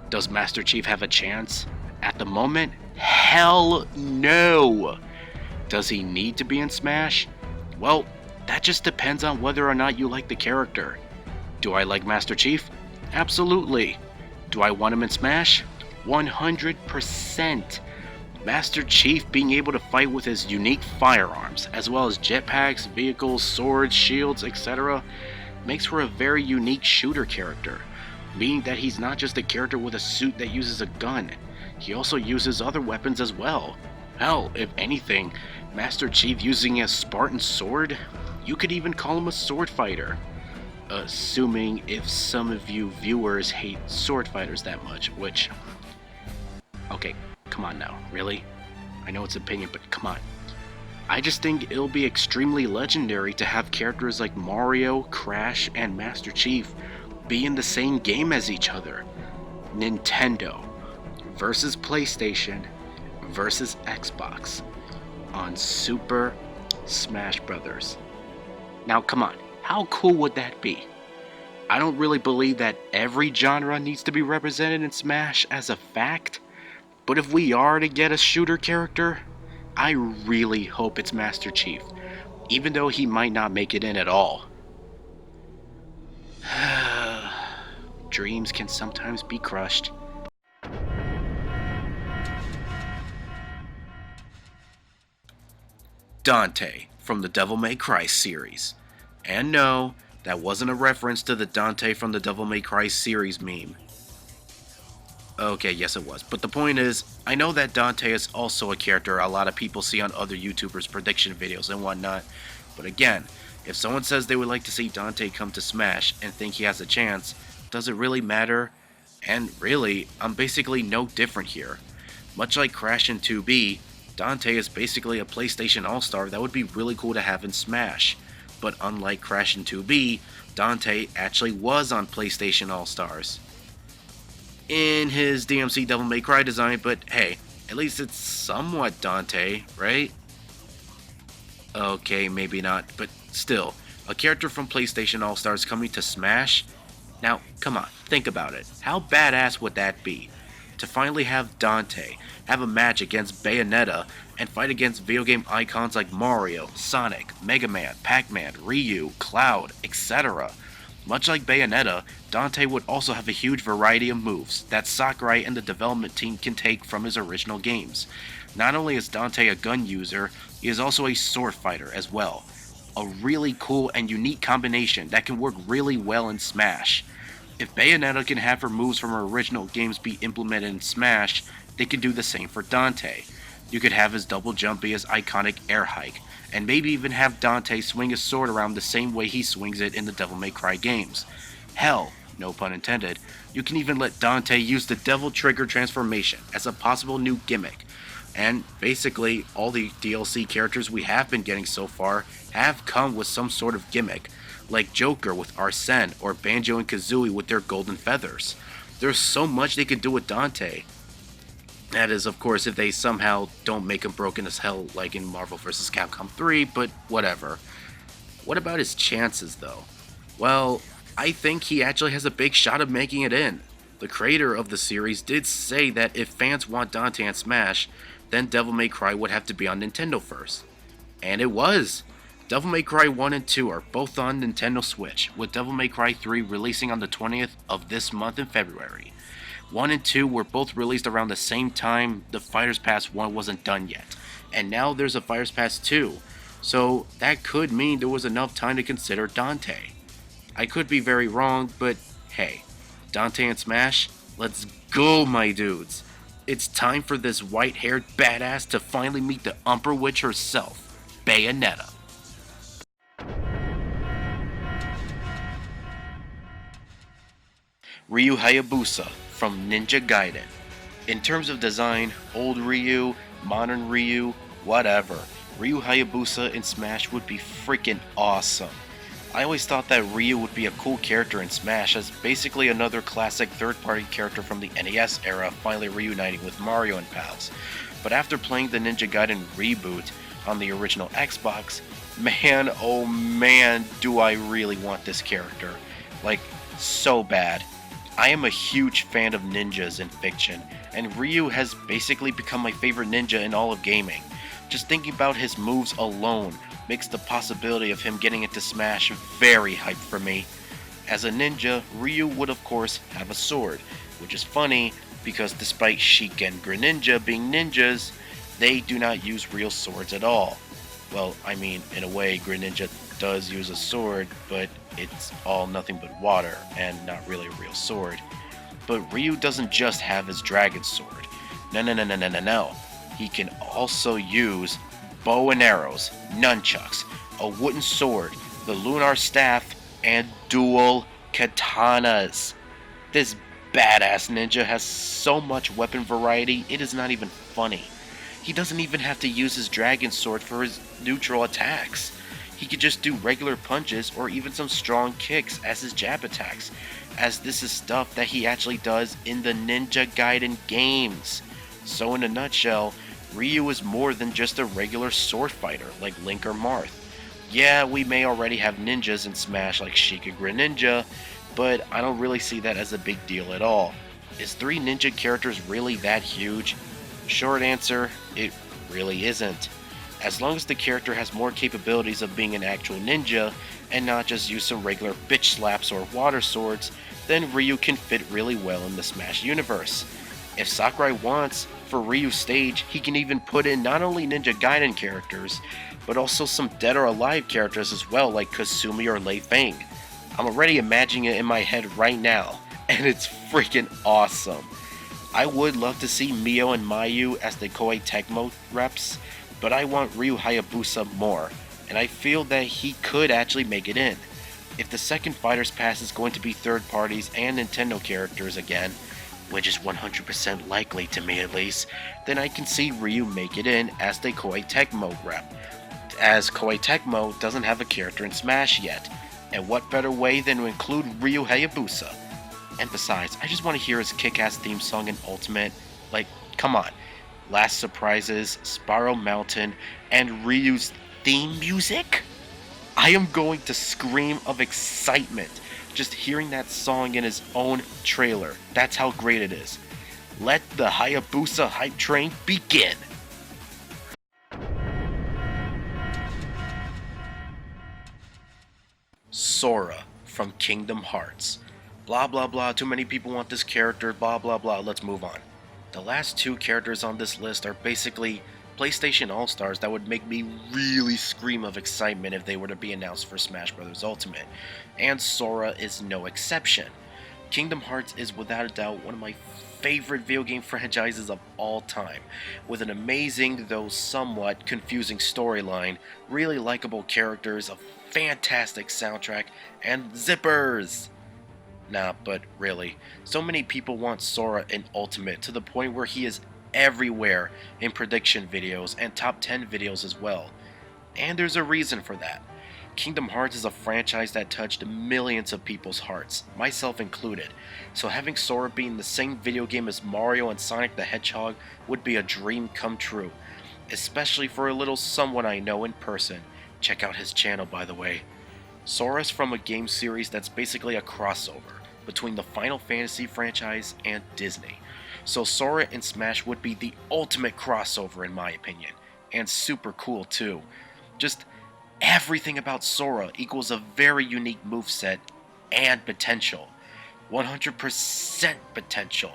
Does Master Chief have a chance? At the moment, hell no! Does he need to be in Smash? Well, that just depends on whether or not you like the character. Do I like Master Chief? Absolutely. Do I want him in Smash? 100%. Master Chief being able to fight with his unique firearms, as well as jetpacks, vehicles, swords, shields, etc., makes for a very unique shooter character, meaning that he's not just a character with a suit that uses a gun, he also uses other weapons as well. Hell, if anything, Master Chief using a Spartan sword, you could even call him a sword fighter. Assuming if some of you viewers hate sword fighters that much, which... Okay, come on now, really? I know it's opinion, but come on. I just think it'll be extremely legendary to have characters like Mario, Crash, and Master Chief be in the same game as each other. Nintendo versus PlayStation versus Xbox on Super Smash Bros. Now come on, how cool would that be? I don't really believe that every genre needs to be represented in Smash as a fact, but if we are to get a shooter character, I really hope it's Master Chief, even though he might not make it in at all. Dreams can sometimes be crushed. Dante from the Devil May Cry series. And no, that wasn't a reference to the Dante from the Devil May Cry series meme. Okay, yes it was. But the point is, I know that Dante is also a character a lot of people see on other YouTubers' prediction videos and whatnot. But again, if someone says they would like to see Dante come to Smash and think he has a chance, does it really matter? And really, I'm basically no different here. Much like Crash in 2B, Dante is basically a PlayStation All-Star that would be really cool to have in Smash. But unlike Crash in 2B, Dante actually was on PlayStation All-Stars in his DMC Devil May Cry design, but hey, at least it's somewhat Dante, right? Okay, maybe not, but still, a character from PlayStation All-Stars coming to Smash? Now, come on, think about it. How badass would that be? To finally have Dante have a match against Bayonetta and fight against video game icons like Mario, Sonic, Mega Man, Pac-Man, Ryu, Cloud, etc. Much like Bayonetta, Dante would also have a huge variety of moves that Sakurai and the development team can take from his original games. Not only is Dante a gun user, he is also a sword fighter as well. A really cool and unique combination that can work really well in Smash. If Bayonetta can have her moves from her original games be implemented in Smash, they can do the same for Dante. You could have his double jump be his iconic air hike, and maybe even have Dante swing his sword around the same way he swings it in the Devil May Cry games. Hell, no pun intended, you can even let Dante use the Devil Trigger transformation as a possible new gimmick. And basically, all the DLC characters we have been getting so far have come with some sort of gimmick, like Joker with Arsene or Banjo and Kazooie with their golden feathers. There's so much they can do with Dante. That is, of course, if they somehow don't make him broken as hell like in Marvel vs. Capcom 3, but whatever. What about his chances, though? Well, I think he actually has a big shot of making it in. The creator of the series did say that if fans want Dante in Smash, then Devil May Cry would have to be on Nintendo first. And it was! Devil May Cry 1 and 2 are both on Nintendo Switch, with Devil May Cry 3 releasing on the 20th of this month in February. 1 and 2 were both released around the same time the Fighters Pass 1 wasn't done yet, and now there's a Fighters Pass 2, so that could mean there was enough time to consider Dante. I could be very wrong, but hey, Dante and Smash, let's go my dudes! It's time for this white-haired badass to finally meet the Umber Witch herself, Bayonetta. Ryu Hayabusa from Ninja Gaiden. In terms of design, old Ryu, modern Ryu, whatever. Ryu Hayabusa in Smash would be freaking awesome. I always thought that Ryu would be a cool character in Smash as basically another classic third-party character from the NES era finally reuniting with Mario and pals. But after playing the Ninja Gaiden reboot on the original Xbox, man, oh man, do I really want this character. Like, so bad. I am a huge fan of ninjas in fiction, and Ryu has basically become my favorite ninja in all of gaming. Just thinking about his moves alone makes the possibility of him getting into Smash very hyped for me. As a ninja, Ryu would of course have a sword, which is funny because despite Sheik and Greninja being ninjas, they do not use real swords at all. Well, I mean, in a way, Greninja does use a sword, but it's all nothing but water and not really a real sword. But Ryu doesn't just have his dragon sword. No. He can also use bow and arrows, nunchucks, a wooden sword, the lunar staff, and dual katanas. This badass ninja has so much weapon variety, it is not even funny. He doesn't even have to use his dragon sword for his neutral attacks. He could just do regular punches or even some strong kicks as his jab attacks, as this is stuff that he actually does in the Ninja Gaiden games. So in a nutshell, Ryu is more than just a regular sword fighter like Link or Marth. Yeah, we may already have ninjas in Smash like Sheik and Greninja, but I don't really see that as a big deal at all. Is 3 ninja characters really that huge? Short answer, it really isn't. As long as the character has more capabilities of being an actual ninja, and not just use some regular bitch slaps or water swords, then Ryu can fit really well in the Smash universe. If Sakurai wants, for Ryu's stage, he can even put in not only Ninja Gaiden characters, but also some dead or alive characters as well, like Kasumi or Lei Feng. I'm already imagining it in my head right now, and it's freaking awesome. I would love to see Mio and Mayu as the Koei Tecmo reps, but I want Ryu Hayabusa more, and I feel that he could actually make it in. If the second Fighters Pass is going to be third parties and Nintendo characters again, which is 100% likely to me at least, then I can see Ryu make it in as the Koei Tecmo rep, as Koei Tecmo doesn't have a character in Smash yet, and what better way than to include Ryu Hayabusa? And besides, I just want to hear his kick-ass theme song in Ultimate. Like, come on. Last Surprises, Spiral Mountain, and Ryu's theme music? I am going to scream of excitement just hearing that song in his own trailer. That's how great it is. Let the Hayabusa hype train begin! Sora from Kingdom Hearts. Blah blah blah, too many people want this character, blah blah blah, let's move on. The last 2 characters on this list are basically PlayStation All-Stars that would make me really scream of excitement if they were to be announced for Smash Bros. Ultimate, and Sora is no exception. Kingdom Hearts is without a doubt one of my favorite video game franchises of all time, with an amazing, though somewhat confusing storyline, really likable characters, a fantastic soundtrack, and zippers! Nah, but really, so many people want Sora in Ultimate to the point where he is everywhere in prediction videos and top 10 videos as well. And there's a reason for that. Kingdom Hearts is a franchise that touched millions of people's hearts, myself included, so having Sora be in the same video game as Mario and Sonic the Hedgehog would be a dream come true, especially for a little someone I know in person. Check out his channel, by the way. Sora's from a game series that's basically a crossover between the Final Fantasy franchise and Disney. So Sora in Smash would be the ultimate crossover in my opinion, and super cool too. Just everything about Sora equals a very unique moveset and potential. 100% potential.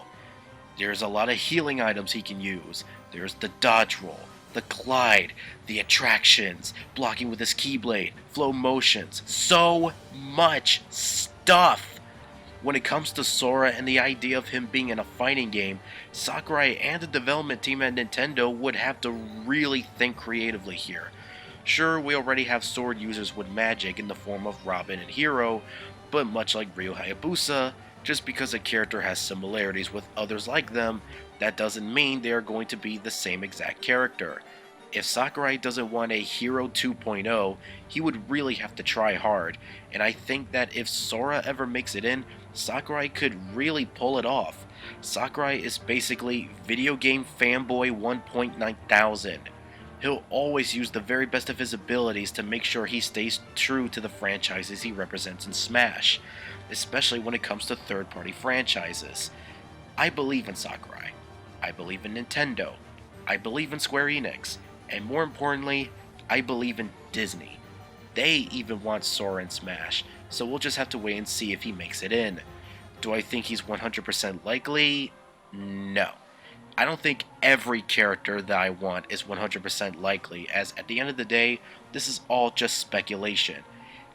There's a lot of healing items he can use. There's the dodge roll, the glide, the attractions, blocking with his keyblade, flow motions, so much stuff. When it comes to Sora and the idea of him being in a fighting game, Sakurai and the development team at Nintendo would have to really think creatively here. Sure, we already have sword users with magic in the form of Robin and Hero, but much like Ryu Hayabusa, Just because a character has similarities with others like them, that doesn't mean they are going to be the same exact character. If Sakurai doesn't want a Hero 2.0, he would really have to try hard, and I think that if Sora ever makes it in, Sakurai could really pull it off. Sakurai is basically video game fanboy 1.9 thousand. He'll always use the very best of his abilities to make sure he stays true to the franchises he represents in Smash, especially when it comes to third-party franchises. I believe in Sakurai. I believe in Nintendo. I believe in Square Enix. And more importantly, I believe in Disney. They even want Sora in Smash, so we'll just have to wait and see if he makes it in. Do I think he's 100% likely? No. I don't think every character that I want is 100% likely, as at the end of the day, this is all just speculation.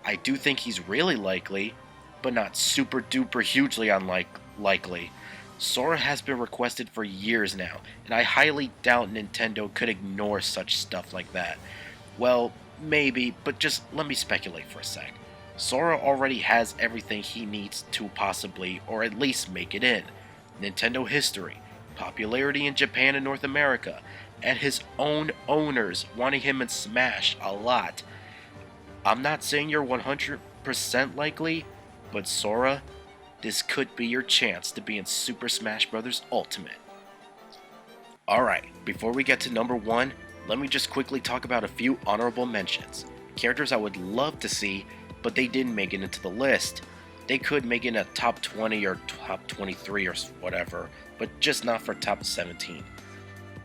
I do think he's really likely, but not super duper hugely unlikely. Sora has been requested for years now, and I highly doubt Nintendo could ignore such stuff like that. Well, maybe, but just let me speculate for a sec. Sora already has everything he needs to possibly, or at least make it in. Nintendo history, popularity in Japan and North America, and his own owners wanting him in Smash a lot. I'm not saying you're 100% likely, but Sora, this could be your chance to be in Super Smash Bros. Ultimate. Alright, before we get to number 1, let me just quickly talk about a few honorable mentions. Characters I would love to see, but they didn't make it into the list. They could make it in a top 20 or top 23 or whatever, but just not for top 17.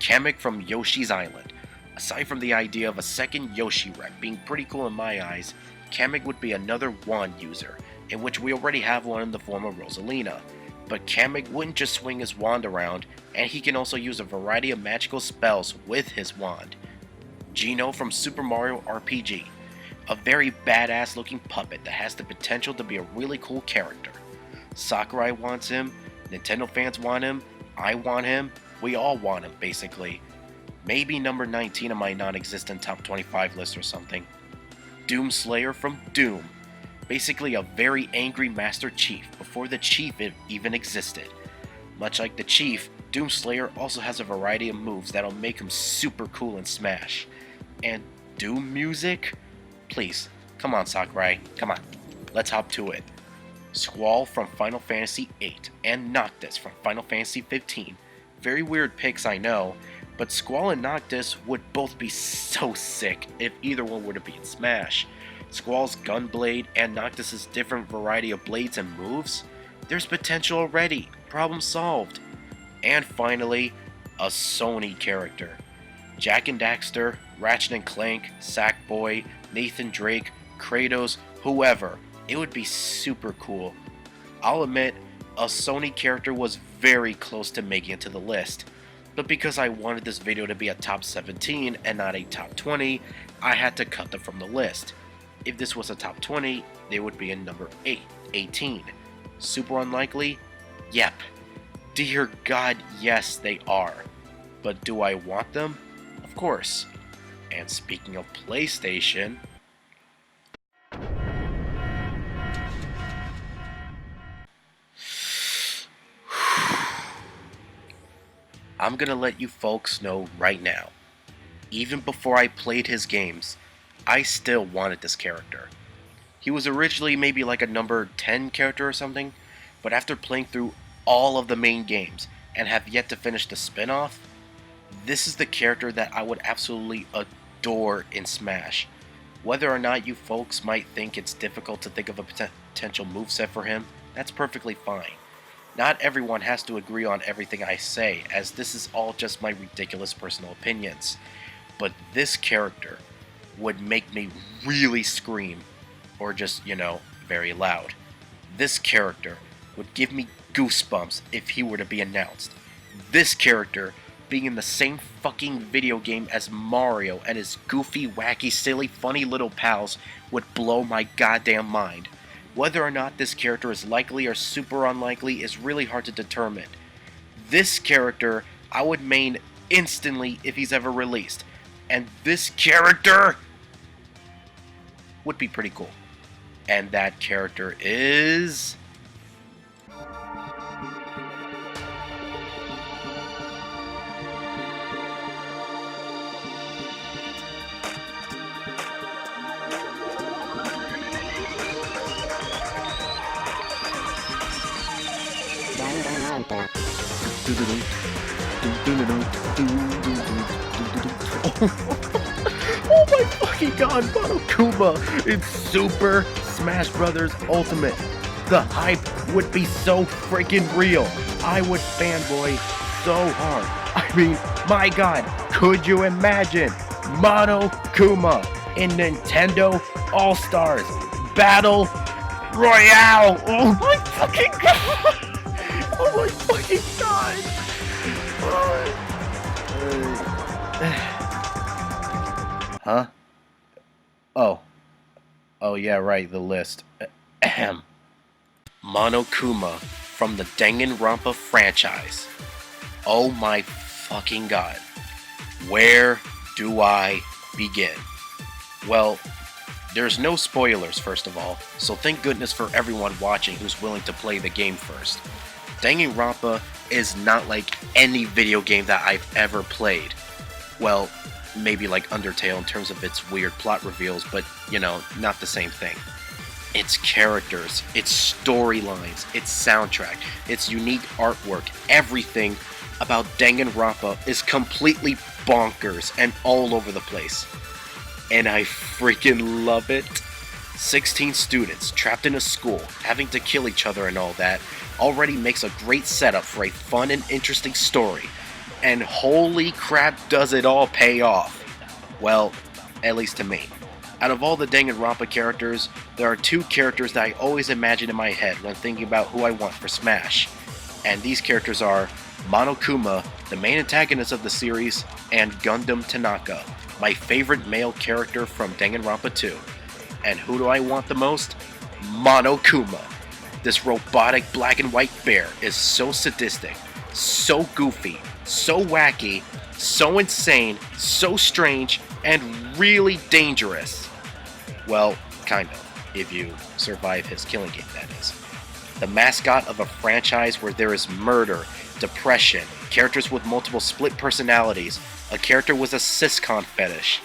Kamek from Yoshi's Island. Aside from the idea of a second Yoshi rep being pretty cool in my eyes, Kamek would be another wand user, in which we already have one in the form of Rosalina. But Kamek wouldn't just swing his wand around, and he can also use a variety of magical spells with his wand. Geno from Super Mario RPG. A very badass looking puppet that has the potential to be a really cool character. Sakurai wants him, Nintendo fans want him, I want him, we all want him basically. Maybe number 19 on my non-existent top 25 list or something. Doomslayer from Doom. Basically a very angry Master Chief before the Chief even existed. Much like the Chief, Doomslayer also has a variety of moves that'll make him super cool in Smash. And Doom music? Please, come on Sakurai, come on, let's hop to it. Squall from Final Fantasy VIII and Noctis from Final Fantasy XV. Very weird picks, I know, but Squall and Noctis would both be so sick if either one were to be in Smash. Squall's gunblade and Noctis' different variety of blades and moves? There's potential already, problem solved. And finally, a Sony character. Jak and Daxter, Ratchet and Clank, Sackboy, Nathan Drake, Kratos, whoever. It would be super cool. I'll admit, a Sony character was very close to making it to the list, but because I wanted this video to be a top 17 and not a top 20, I had to cut them from the list. If this was a top 20, they would be in number 18. Super unlikely? Yep. Dear God, yes they are. But do I want them? Of course. And speaking of PlayStation... I'm gonna let you folks know right now. Even before I played his games, I still wanted this character. He was originally maybe like a number 10 character or something, but after playing through all of the main games and have yet to finish the spin-off, this is the character that I would absolutely adore in Smash. Whether or not you folks might think it's difficult to think of a potential moveset for him, that's perfectly fine. Not everyone has to agree on everything I say, as this is all just my ridiculous personal opinions. But this character would make me really scream, or just, very loud. This character would give me goosebumps if he were to be announced. This character being in the same fucking video game as Mario and his goofy, wacky, silly, funny little pals would blow my goddamn mind. Whether or not this character is likely or super unlikely is really hard to determine. This character I would main instantly if he's ever released. And this character would be pretty cool. And that character is... Oh my fucking god, Monokuma in Super Smash Bros. Ultimate. The hype would be so freaking real. I would fanboy so hard. I mean, my god, could you imagine Monokuma in Nintendo All-Stars Battle Royale? Oh my fucking god! Oh my fucking god! Huh? Oh yeah, right, the list. Ahem. Monokuma from the Danganronpa franchise. Oh my fucking god. Where do I begin? Well, there's no spoilers, first of all, so thank goodness for everyone watching who's willing to play the game first. Danganronpa is not like any video game that I've ever played. Well, maybe like Undertale in terms of its weird plot reveals, but, you know, not the same thing. Its characters, its storylines, its soundtrack, its unique artwork, everything about Danganronpa is completely bonkers and all over the place. And I freaking love it. 16 students trapped in a school, having to kill each other and all that, already makes a great setup for a fun and interesting story. And holy crap, does it all pay off. Well, at least to me. Out of all the Danganronpa characters, there are two characters that I always imagine in my head when thinking about who I want for Smash. And these characters are Monokuma, the main antagonist of the series, and Gundam Tanaka, my favorite male character from Danganronpa 2. And who do I want the most? Monokuma. This robotic black and white bear is so sadistic, so goofy, so wacky, so insane, so strange, and really dangerous. Well, kind of, if you survive his killing game, that is. The mascot of a franchise where there is murder, depression, characters with multiple split personalities, a character with a siscon fetish.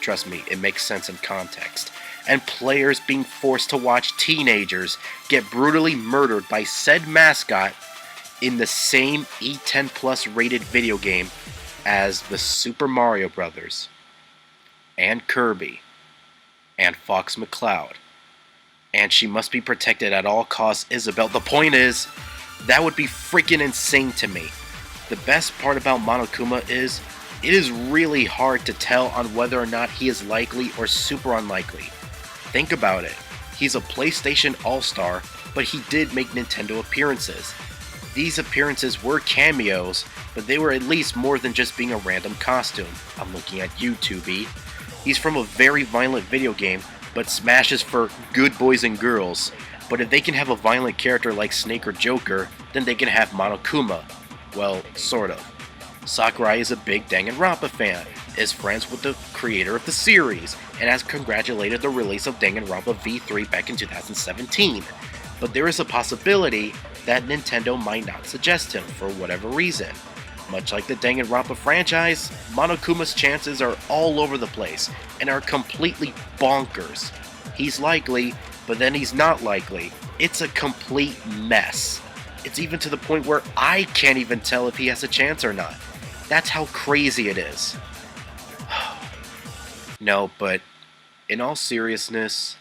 Trust me, it makes sense in context. And players being forced to watch teenagers get brutally murdered by said mascot in the same E10 Plus rated video game as the Super Mario Brothers, and Kirby, and Fox McCloud, and She Must Be Protected at All Costs Isabelle. The point is, that would be freaking insane to me. The best part about Monokuma is, it is really hard to tell on whether or not he is likely or super unlikely. Think about it. He's a PlayStation All-Star, but he did make Nintendo appearances. These appearances were cameos, but they were at least more than just being a random costume. I'm looking at you, 2B. He's from a very violent video game, but Smash is for good boys and girls. But if they can have a violent character like Snake or Joker, then they can have Monokuma. Well, sort of. Sakurai is a big Danganronpa fan, is friends with the creator of the series, and has congratulated the release of Danganronpa V3 back in 2017. But there is a possibility that Nintendo might not suggest him for whatever reason. Much like the Danganronpa franchise, Monokuma's chances are all over the place and are completely bonkers. He's likely, but then he's not likely. It's a complete mess. It's even to the point where I can't even tell if he has a chance or not. That's how crazy it is. No, but in all seriousness,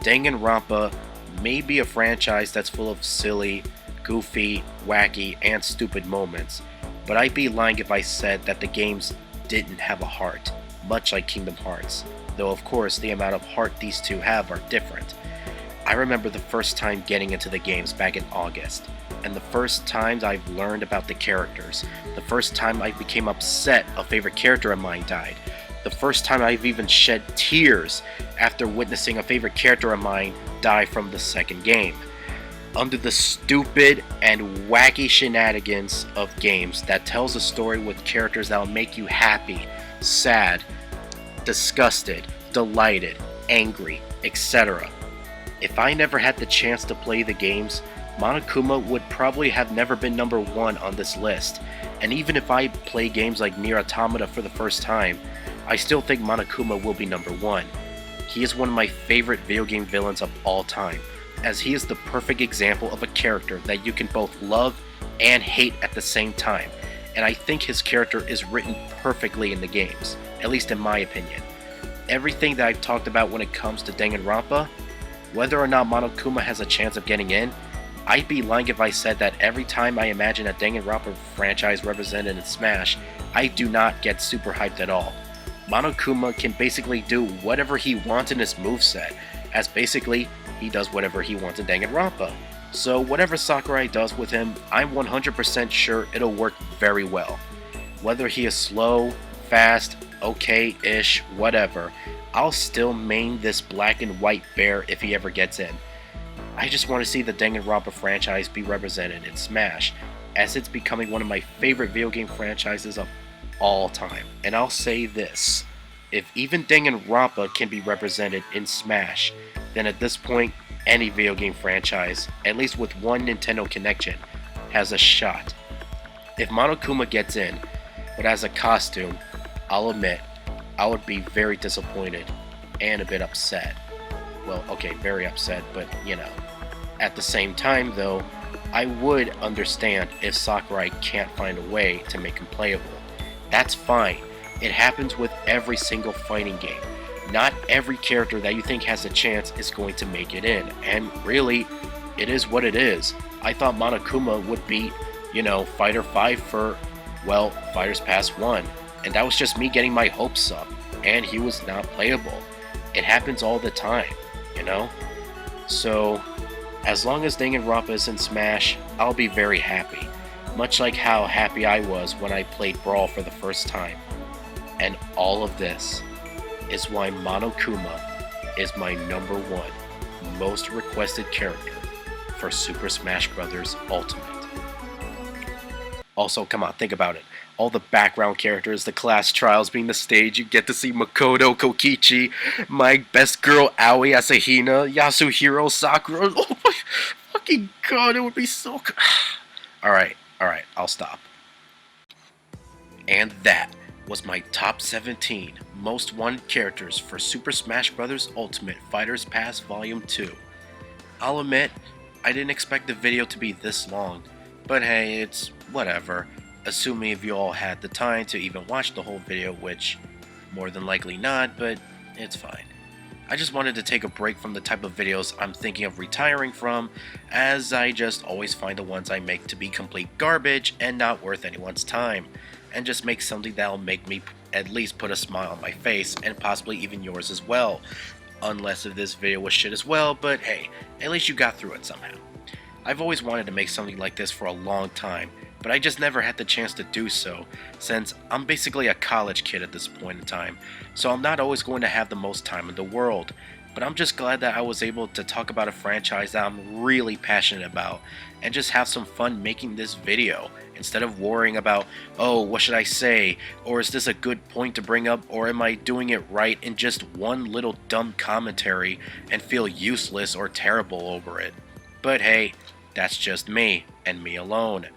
Danganronpa may be a franchise that's full of silly, goofy, wacky, and stupid moments, but I'd be lying if I said that the games didn't have a heart, much like Kingdom Hearts, though of course the amount of heart these two have are different. I remember the first time getting into the games back in August, and the first times I've learned about the characters, the first time I became upset a favorite character of mine died, the first time I've even shed tears after witnessing a favorite character of mine die from the second game. Under the stupid and wacky shenanigans of games that tells a story with characters that'll make you happy, sad, disgusted, delighted, angry, etc. If I never had the chance to play the games, Monokuma would probably have never been number 1 on this list, and even if I play games like Nier Automata for the first time, I still think Monokuma will be number 1. He is one of my favorite video game villains of all time, as he is the perfect example of a character that you can both love and hate at the same time, and I think his character is written perfectly in the games, at least in my opinion. Everything that I've talked about when it comes to Danganronpa, whether or not Monokuma has a chance of getting in, I'd be lying if I said that every time I imagine a Danganronpa franchise represented in Smash, I do not get super hyped at all. Monokuma can basically do whatever he wants in his moveset, as basically he does whatever he wants in Danganronpa. So whatever Sakurai does with him, I'm 100% sure it'll work very well. Whether he is slow, fast, okay-ish, whatever, I'll still main this black and white bear if he ever gets in. I just want to see the Danganronpa franchise be represented in Smash, as it's becoming one of my favorite video game franchises of all time. And I'll say this, if even Danganronpa can be represented in Smash, then at this point, any video game franchise, at least with one Nintendo connection, has a shot. If Monokuma gets in, but as a costume, I'll admit, I would be very disappointed and a bit upset. Well, okay, very upset, but you know. At the same time though, I would understand if Sakurai can't find a way to make him playable. That's fine. It happens with every single fighting game. Not every character that you think has a chance is going to make it in, and really, it is what it is. I thought Monokuma would beat, Fighter 5 for, well, Fighters Pass 1, and that was just me getting my hopes up, and he was not playable. It happens all the time, So, as long as Danganronpa is in Smash, I'll be very happy, much like how happy I was when I played Brawl for the first time. And all of this is why Monokuma is my #1 most requested character for Super Smash Bros. Ultimate. Also, come on, think about it. All the background characters, the class trials being the stage, you get to see Makoto, Kokichi, my best girl Aoi Asahina, Yasuhiro, Sakura. Oh my fucking god, it would be so good. Alright, I'll stop. And that was my top 17 most wanted characters for Super Smash Bros. Ultimate Fighters Pass Volume 2. I'll admit, I didn't expect the video to be this long, but hey, it's whatever, assuming if you all had the time to even watch the whole video, which more than likely not, but it's fine. I just wanted to take a break from the type of videos I'm thinking of retiring from, as I just always find the ones I make to be complete garbage and not worth anyone's time, and just make something that'll make me at least put a smile on my face, and possibly even yours as well. Unless if this video was shit as well, but hey, at least you got through it somehow. I've always wanted to make something like this for a long time, but I just never had the chance to do so, since I'm basically a college kid at this point in time, so I'm not always going to have the most time in the world. But I'm just glad that I was able to talk about a franchise that I'm really passionate about, and just have some fun making this video, instead of worrying about, oh, what should I say, or is this a good point to bring up, or am I doing it right in just one little dumb commentary and feel useless or terrible over it. But hey, that's just me, and me alone.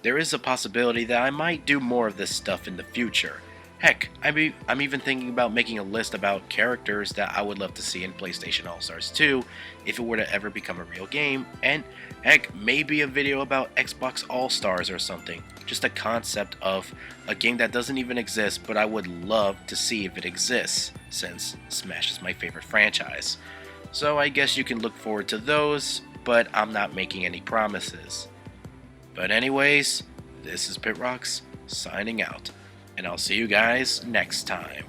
There is a possibility that I might do more of this stuff in the future. Heck, I'm even thinking about making a list about characters that I would love to see in PlayStation All-Stars 2 if it were to ever become a real game, and heck, maybe a video about Xbox All-Stars or something. Just a concept of a game that doesn't even exist, but I would love to see if it exists, since Smash is my favorite franchise. So I guess you can look forward to those, but I'm not making any promises. But anyways, this is PitRocks, signing out. And I'll see you guys next time.